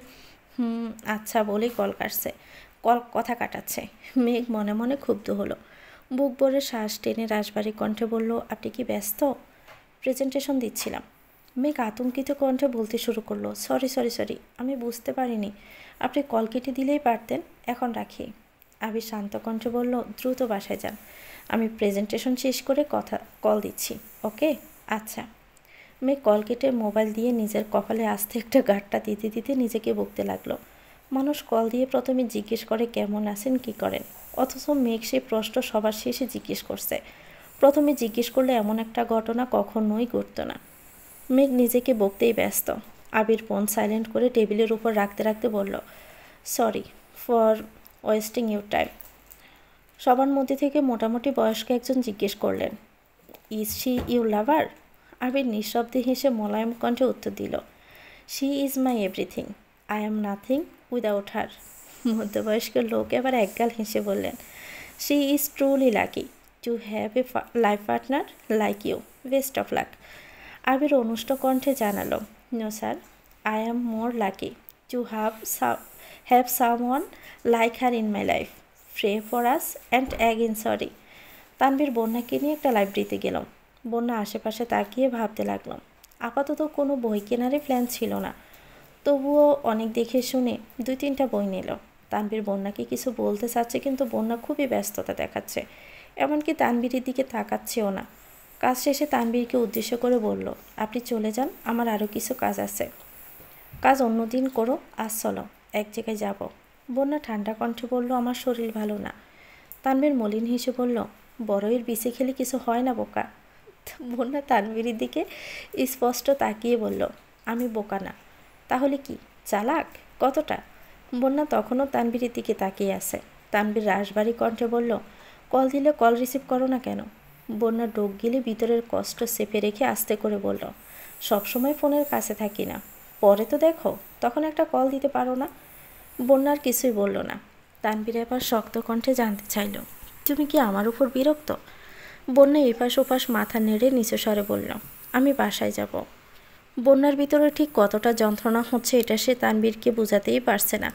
আচ্ছা বলেই কল কাটছে, কথা কাটাচ্ছে। মেঘ মনে মনে ক্ষুব্ধ হলো। বুক ভরে শ্বাস টেনে রাশবাড়ি কণ্ঠে বলল, আপনি কি ব্যস্ত? প্রেজেন্টেশন দিচ্ছিলাম। মেঘ আতঙ্কিত কণ্ঠে বলতে শুরু করলো, সরি সরি সরি, আমি বুঝতে পারিনি, আপনি কল কেটে দিলেই পারতেন, এখন রাখি। আবির শান্ত কণ্ঠে বলল, দ্রুত বাসায় যান, আমি প্রেজেন্টেশন শেষ করে কল দিচ্ছি, ওকে? আচ্ছা। মেঘ কল কেটে মোবাইল দিয়ে নিজের কপালে আস্তে একটা গাঁটটা দিতে দিতে নিজেকে বকতে লাগলো। মানুষ কল দিয়ে প্রথমে জিজ্ঞেস করে কেমন আছেন, কি করেন, অথচ মেঘ সেই প্রশ্ন সবার শেষে জিজ্ঞেস করছে। প্রথমে জিজ্ঞেস করলে এমন একটা ঘটনা কখনোই ঘটত না। মেঘ নিজেকে বকতেই ব্যস্ত। আবির ফোন সাইলেন্ট করে টেবিলের উপর রাখতে রাখতে বলল, sorry for wasting your time. সবার মধ্যে থেকে মোটামুটি বয়স্ক একজন জিজ্ঞেস করলেন, is she you lover? Abir নিঃশব্দে হেসে মোলায়েম কণ্ঠে উত্তর দিল, she is my everything, I am nothing without her. মধ্যবয়স্ক লোক এবার একগাল হেসে বললেন, she is truly lucky to have a life partner like you, best of luck. Abir অনুষ্ঠ কণ্ঠে জানালো, no sir, I am more lucky to have someone like her in my life, pray for us and again sorry. Tanvir বন্যাকে নিয়ে একটা লাইব্রেরিতে গেলাম। বন্যা আশেপাশে তাকিয়ে ভাবতে লাগলাম। আপাতত কোনো বই কেনারই প্ল্যান ছিল না, তবুও অনেক দেখে শুনে 2-3টা বই নিল। তানভীর বন্যাকে কিছু বলতে চাচ্ছে, কিন্তু বন্যা খুবই ব্যস্ততা দেখাচ্ছে, এমনকি তানভীরের দিকে তাকাচ্ছেও না। কাজ শেষে তানভীরকে উদ্দেশ্য করে বলল, আপনি চলে যান, আমার আরও কিছু কাজ আছে। কাজ অন্যদিন করো, আজ চলো এক জায়গায় যাব। বন্যা ঠান্ডা কণ্ঠে বলল, আমার শরীর ভালো না। তানভীর মলিন হেসে বলল, বড়ইয়ের বিষে খেলে কিছু হয় না বোকা। বন্যা তানভীরের দিকে স্পষ্ট তাকিয়ে বলল, আমি বোকা না। তাহলে কি, চালাক? কতটা? বন্যা তখনও তানভীরের দিকে তাকিয়ে আছে। তানভীর রাশবাড়ি কণ্ঠে বলল, কল দিলে কল রিসিভ করো না কেন? বন্যা ডোক গিলে ভিতরের কষ্ট চেপে রেখে আস্তে করে বলল, সবসময় ফোনের কাছে থাকি না, পরে তো দেখো, তখন একটা কল দিতে পারো না। বন্যার কিছুই বলল না। তানভীর এবার শক্ত কণ্ঠে জানতে চাইল, তুমি কি আমার উপর বিরক্ত? বন্যা এপাশ ওপাশ মাথা নেড়ে নিচু স্বরে বলল, আমি বাসায় যাব। বন্যার ভিতরে ঠিক কতটা যন্ত্রণা হচ্ছে এটা সে তানভীরকে বোঝাতেই পারছে না।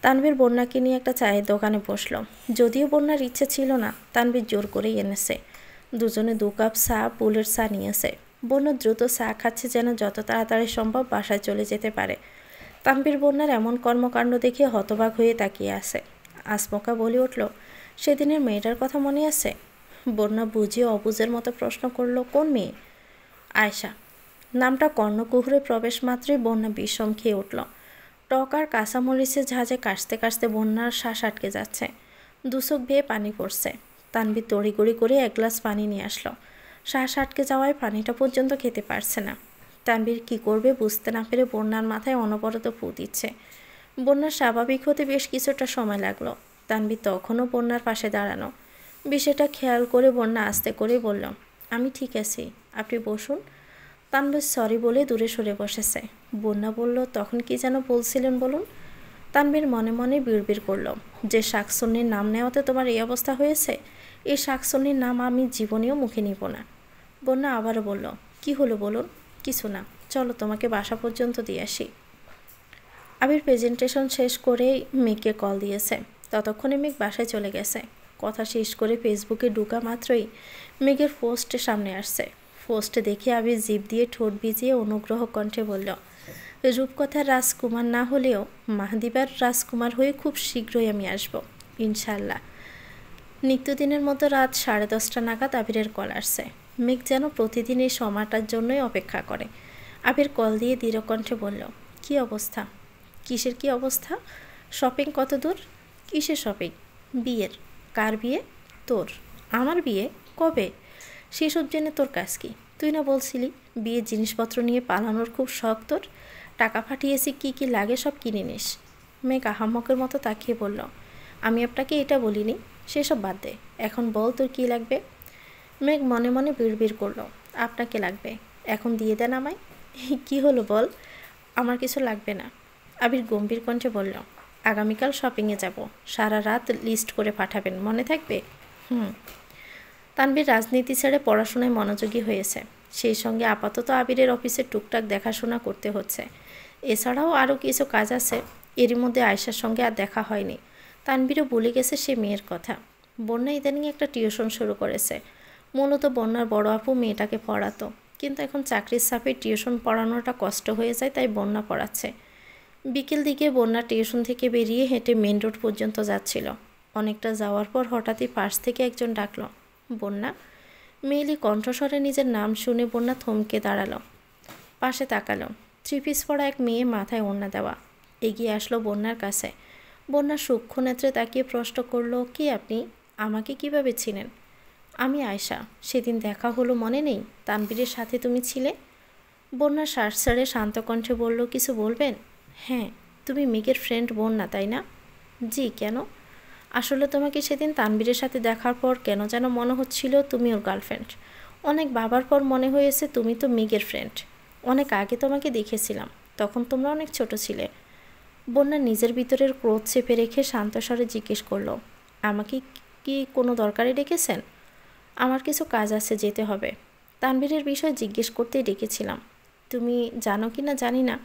তানভীর বন্যাকে নিয়ে একটা চায়ের দোকানে বসল। যদিও বন্যার ইচ্ছে ছিল না, তানভীর জোর করেই এনেছে। দুজনে 2 কাপ চা, পুলের চা নিয়েছে। বন্যা দ্রুত চা খাচ্ছে যেন যত তাড়াতাড়ি সম্ভব বাসায় চলে যেতে পারে। তানভীর বন্যার এমন কর্মকাণ্ড দেখে হতবাক হয়ে তাকিয়ে আছে। আসমকা বলে উঠল, সেদিনের মেয়েটার কথা মনে আছে? বন্যা বুঝিয়ে অবুঝের মতো প্রশ্ন করল, কোন মেয়ে? আয়শা। নামটা কর্ণকুহরে প্রবেশ মাত্রই বন্যা বিষম খেয়ে উঠল। টক আর কাঁচামরিচের ঝাঁঝে কাশতে কাশতে বন্যার শ্বাস আটকে যাচ্ছে। 2 চোখ বেয়ে পানি পড়ছে। তানভীর তড়িঘড়ি করে 1 গ্লাস পানি নিয়ে আসলো। শ্বাস আটকে যাওয়ায় পানিটা পর্যন্ত খেতে পারছে না। তানভীর কী করবে বুঝতে না পেরে বন্যার মাথায় অনবরত ফু দিচ্ছে। বন্যার স্বাভাবিক হতে বেশ কিছুটা সময় লাগলো। তানভীর তখনও বন্যার পাশে দাঁড়ানো। বিষয়টা খেয়াল করে বন্যা আস্তে করে বলল, আমি ঠিক আছি, আপনি বসুন। তানভীর সরি বলে দূরে সরে বসেছে। বন্যা বলল, তখন কি যেন বলছিলেন বলুন। তানভীর মনে মনে বিড়বিড় করল, যে শাকসুন্নির নাম নেওয়াতে তোমার এই অবস্থা হয়েছে, এই শাকসুন্নির নাম আমি জীবনেও মুখে নিব না। বন্যা আবারও বলল, কি হলো বলুন। কিছু না, চলো তোমাকে বাসা পর্যন্ত দিয়ে আসি। আবির প্রেজেন্টেশন শেষ করেই মেঘকে কল দিয়েছে। ততক্ষণে মেঘ বাসায় চলে গেছে। কথা শেষ করে ফেসবুকে ঢুকা মাত্রই মেঘের পোস্টে সামনে আসছে। পোস্টে দেখে আবির জিভ দিয়ে ঠোঁট ভিজিয়ে অনুগ্রহ কণ্ঠে বলল, রূপকথার রাজকুমার না হলেও মাহদিবার রাজকুমার হয়ে খুব শীঘ্রই আমি আসব, ইনশাল্লাহ। নিত্যদিনের মতো রাত 10:30 নাগাদ আবিরের কল আসছে। মেঘ যেন প্রতিদিন এই সময়টার জন্যই অপেক্ষা করে। আবির কল দিয়ে দৃঢ় কণ্ঠে বলল, কী অবস্থা? কিসের কি অবস্থা? শপিং কত দূর? কিসের শপিং? বিয়ের। কার বিয়ে? তোর। আমার বিয়ে? কবে? সেসব জেনে তোর কাজ কি? তুই না বলছিলি বিয়ের জিনিসপত্র নিয়ে পালানোর খুব শখ তোর? টাকা পাঠিয়েছি, কি কি লাগে সব কিনে নিস। মেঘ আহাম্মকের মতো তাকিয়ে বলল, আমি আপনাকে এটা বলিনি, সেসব বাদ দে, এখন বল তোর কী লাগবে। মেঘ মনে মনে বিড়বিড় করল, আপনাকে লাগবে, এখন দিয়ে দেন আমায়। কি হলো বল। আমার কিছু লাগবে না। আবির গম্ভীর কণ্ঠে বলল, আগামীকাল শপিংয়ে যাব, সারা রাত লিস্ট করে পাঠাবেন, মনে থাকবে? তানভীর রাজনীতি ছেড়ে পড়াশোনায় মনোযোগী হয়েছে। সেই সঙ্গে আপাতত আবিরের অফিসের টুকটাক দেখাশোনা করতে হচ্ছে। এছাড়াও আরও কিছু কাজ আছে। এরই মধ্যে আয়েশার সঙ্গে আর দেখা হয়নি। তানভীরও ভুলে গেছে সে মেয়ের কথা। বন্যা ইদানিং একটা টিউশন শুরু করেছে। মূলত বন্যার বড় আপু মেয়েটাকে পড়াতো, কিন্তু এখন চাকরির চাপে টিউশন পড়ানোটা কষ্ট হয়ে যায়, তাই বন্যা পড়াচ্ছে। বিকেল দিকে বন্যা টিউশন থেকে বেরিয়ে হেঁটে মেন রোড পর্যন্ত যাচ্ছিল। অনেকটা যাওয়ার পর হঠাৎই পাশ থেকে একজন ডাকলো, বন্যা। মেয়েলি কণ্ঠস্বরে নিজের নাম শুনে বন্যা থমকে দাঁড়ালো। পাশে তাকালো। 3 পিস পরা এক মেয়ে, মাথায় ওড়না দেওয়া। এগিয়ে আসলো বন্যার কাছে। বন্যা সূক্ষ্ম নেত্রে তাকিয়ে প্রশ্ন করলো, কে আপনি? আমাকে কিভাবে চিনেন? আমি আয়েশা, সেদিন দেখা হলো মনে নেই? তানভীরের সাথে তুমি ছিলে। বন্যা শ্বাস ছেড়ে শান্ত কণ্ঠে বলল, কিছু বলবেন? হ্যাঁ, তুমি মেঘের ফ্রেন্ড বন্যা, তাই না? জি, কেন? আসলে তোমাকে সেদিন তানভীরের সাথে দেখার পর কেন যেন মনে হচ্ছিল তুমি ওর গার্লফ্রেন্ড। অনেক ভাবার পর মনে হয়েছে তুমি তো মেঘের ফ্রেন্ড। অনেক আগে তোমাকে দেখেছিলাম, তখন তোমরা অনেক ছোট ছিলে। বন্যা নিজের ভিতরের ক্রোধ চেপে রেখে শান্ত স্বরে জিজ্ঞেস করলো, আমাকে কি কোনো দরকারে ডেকেছেন? আমার কিছু কাজ আছে, যেতে হবে। তানভীরের বিষয় জিজ্ঞেস করতেই ডেকেছিলাম। তুমি জানো কি না জানি না,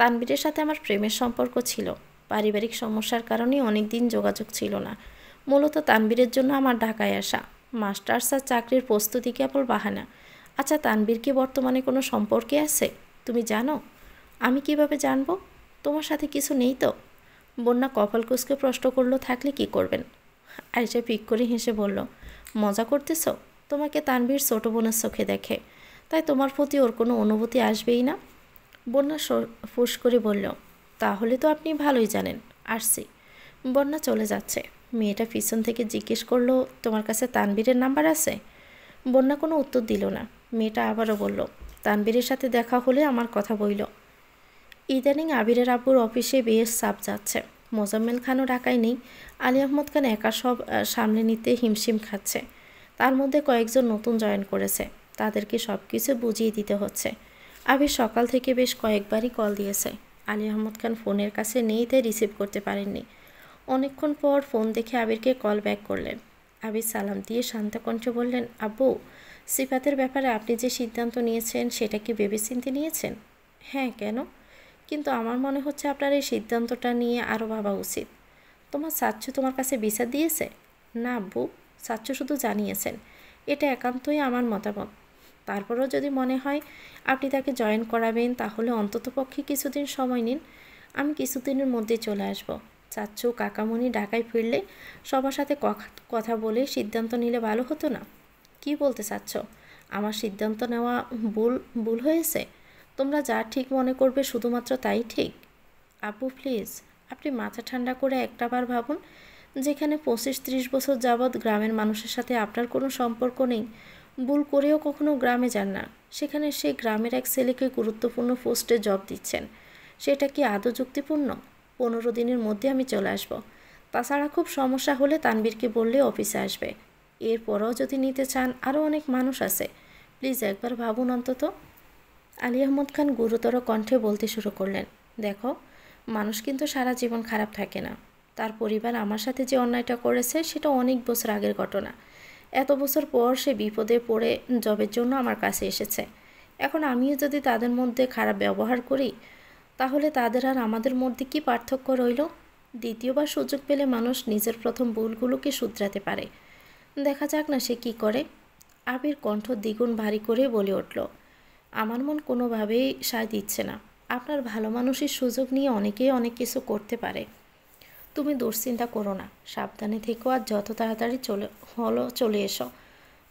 তানভীরের সাথে আমার প্রেমের সম্পর্ক ছিল। পারিবারিক সমস্যার কারণে অনেক দিন যোগাযোগ ছিল না। মূলত তানভীরের জন্য আমার ঢাকায় আসা। মাস্টার্স আর চাকরির প্রস্তুতি কেবল বাহানা। আচ্ছা, তানভীর কি বর্তমানে কোনো সম্পর্কে আছে? তুমি জানো? আমি কিভাবে জানবো? তোমার সাথে কিছু নেই তো? বন্যা কপাল কুঁচকে প্রশ্ন করলো, থাকলে কি করবেন? আয়েশা পিক করে হেসে বলল, মজা করতেছ? তোমাকে তানভীর ছোট বোনের চোখে দেখে, তাই তোমার প্রতি ওর কোনো অনুভূতি আসবেই না। বন্যা ফুস করে বলল, তাহলে তো আপনি ভালোই জানেন, আসছি। বন্যা চলে যাচ্ছে। মেয়েটা পিছন থেকে জিজ্ঞেস করলো, তোমার কাছে তানভীরের নাম্বার আছে? বন্যা কোনো উত্তর দিল না। মেয়েটা আবারও বলল, তানভীরের সাথে দেখা হলে আমার কথা বইল। ইদানিং আবিরের আব্বুর অফিসে বেশ চাপ যাচ্ছে। মোজাম্মেল খানও ঢাকায় নেই। আলী আহমদ খান একা সব সামলে নিতে হিমশিম খাচ্ছে। তার মধ্যে কয়েকজন নতুন জয়েন করেছে, তাদেরকে সব কিছু বুঝিয়ে দিতে হচ্ছে। আবির সকাল থেকে বেশ কয়েকবারই কল দিয়েছে। আলী আহমদ খান ফোনের কাছে নেই, তাই রিসিভ করতে পারেননি। অনেকক্ষণ পর ফোন দেখে আবিরকে কল ব্যাক করলেন। আবির সালাম দিয়ে শান্ত কণ্ঠে বললেন, আব্বু, সিফাতের ব্যাপারে আপনি যে সিদ্ধান্ত নিয়েছেন সেটা কি ভেবেচিন্তে নিয়েছেন? হ্যাঁ, কেন? কিন্তু আমার মনে হচ্ছে আপনার এই সিদ্ধান্তটা নিয়ে আরও ভাবা উচিত। তোমার চাচ্চু তোমার কাছে বিচার দিয়েছে? না আব্বু, চাচ্চু শুধু জানিয়েছেন। এটা একান্তই আমার মতামত। তারপরেও যদি মনে হয় আপনি তাকে জয়েন করাবেন, তাহলে অন্ততপক্ষে কিছুদিন সময় নিন। আমি কিছুদিনের মধ্যে চলে আসব। চাচ্চু কাকামণি ঢাকায় ফিরলে সবার সাথে কথা বলে সিদ্ধান্ত নিলে ভালো হতো না? কি বলতে চাচ্ছ? আমার সিদ্ধান্ত নেওয়া ভুল হয়েছে? তোমরা যা ঠিক মনে করবে শুধুমাত্র তাই ঠিক। আপু প্লিজ, আপনি মাথা ঠান্ডা করে একটাবার ভাবুন। যেখানে 25-30 বছর যাবৎ গ্রামের মানুষের সাথে আপনার কোনো সম্পর্ক নেই, ভুল করেও কখনো গ্রামে যান না, সেখানে সেই গ্রামের এক ছেলেকে গুরুত্বপূর্ণ পোস্টে জব দিচ্ছেন। সেটা কি আদৌ যুক্তিপূর্ণ? 15 দিনের মধ্যে আমি চলে আসব। তাছাড়া খুব সমস্যা হলে তানবীরকে বললে অফিসে আসবে। এরপরও যদি নিতে চান আরও অনেক মানুষ আছে, প্লিজ একবার ভাবুন অন্তত। আলী আহমদ খান গুরুতর কণ্ঠে বলতে শুরু করলেন, দেখো, মানুষ কিন্তু সারা জীবন খারাপ থাকে না। তার পরিবার আমার সাথে যে অন্যায়টা করেছে সেটা অনেক বছর আগের ঘটনা। এত বছর পর সে বিপদে পড়ে জবের জন্য আমার কাছে এসেছে। এখন আমিও যদি তাদের মধ্যে খারাপ ব্যবহার করি, তাহলে তাদের আর আমাদের মধ্যে কি পার্থক্য রইল? দ্বিতীয়বার সুযোগ পেলে মানুষ নিজের প্রথম ভুলগুলোকে শুধরাতে পারে। দেখা যাক না সে কি করে। আবির কণ্ঠ দ্বিগুণ ভারী করে বলে উঠল, আমার মন কোনোভাবেই সায় দিচ্ছে না। আপনার ভালো মানুষের সুযোগ নিয়ে অনেকেই অনেক কিছু করতে পারে। তুমি দুশ্চিন্তা করো না, সাবধানে থেকো আর যত তাড়াতাড়ি চলে এসো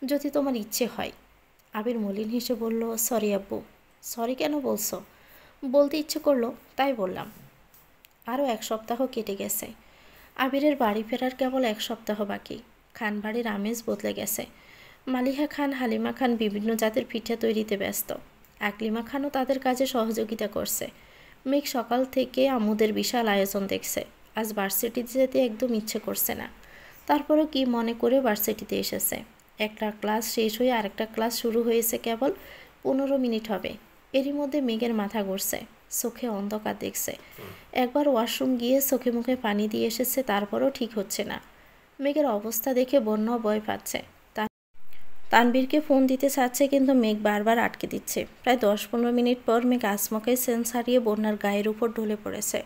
যদি তোমার ইচ্ছে হয়। আবির মলিন হেসে বলল, সরি আব্বু। সরি কেন বলছো? বলতে ইচ্ছে করলো তাই বললাম। আরও 1 সপ্তাহ কেটে গেছে। আবিরের বাড়ি ফেরার কেবল 1 সপ্তাহ বাকি। খানবাড়ির আমেজ বদলে গেছে। মালিহা খান, হালিমা খান বিভিন্ন জাতের পিঠা তৈরিতে ব্যস্ত। আকলিমা খানও তাদের কাজে সহযোগিতা করছে। মেঘ সকাল থেকে আম্মুদের বিশাল আয়োজন দেখছে। আজ ভার্সিটিতে যেতে একদম ইচ্ছে করছে না, তারপরও কি মনে করে ভার্সিটিতে এসেছে। একটা ক্লাস শেষ হয়ে আরেকটা ক্লাস শুরু হয়েছে, কেবল 15 মিনিট হবে। এরই মধ্যে মেঘের মাথা ঘুরছে, চোখে অন্ধকার দেখছে। একবার ওয়াশরুম গিয়ে চোখে মুখে পানি দিয়ে এসেছে, তারপরও ঠিক হচ্ছে না। মেঘের অবস্থা দেখে বন্যাও ভয় পাচ্ছে। তানবীরকে ফোন দিতে চাচ্ছে, কিন্তু মেঘ বারবার আটকে দিচ্ছে। প্রায় 10-15 মিনিট পর মেঘ আসমকে সেন্স হারিয়ে বন্যার গায়ের উপর ঢলে পড়েছে।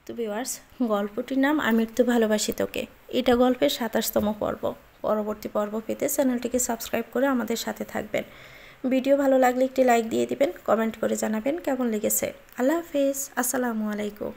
তো ভিউয়ার্স, গল্পটির নাম আমি তো ভালোবাসি তোকে। এটা গল্পের 27তম পর্ব। পরবর্তী পর্ব পেতে চ্যানেলটিকে সাবস্ক্রাইব করে আমাদের সাথে থাকবেন। ভিডিও ভালো লাগলে একটি লাইক দিয়ে দিবেন, কমেন্ট করে জানাবেন কেমন লেগেছে। আল্লাহ হাফেজ, আসসালামু আলাইকুম।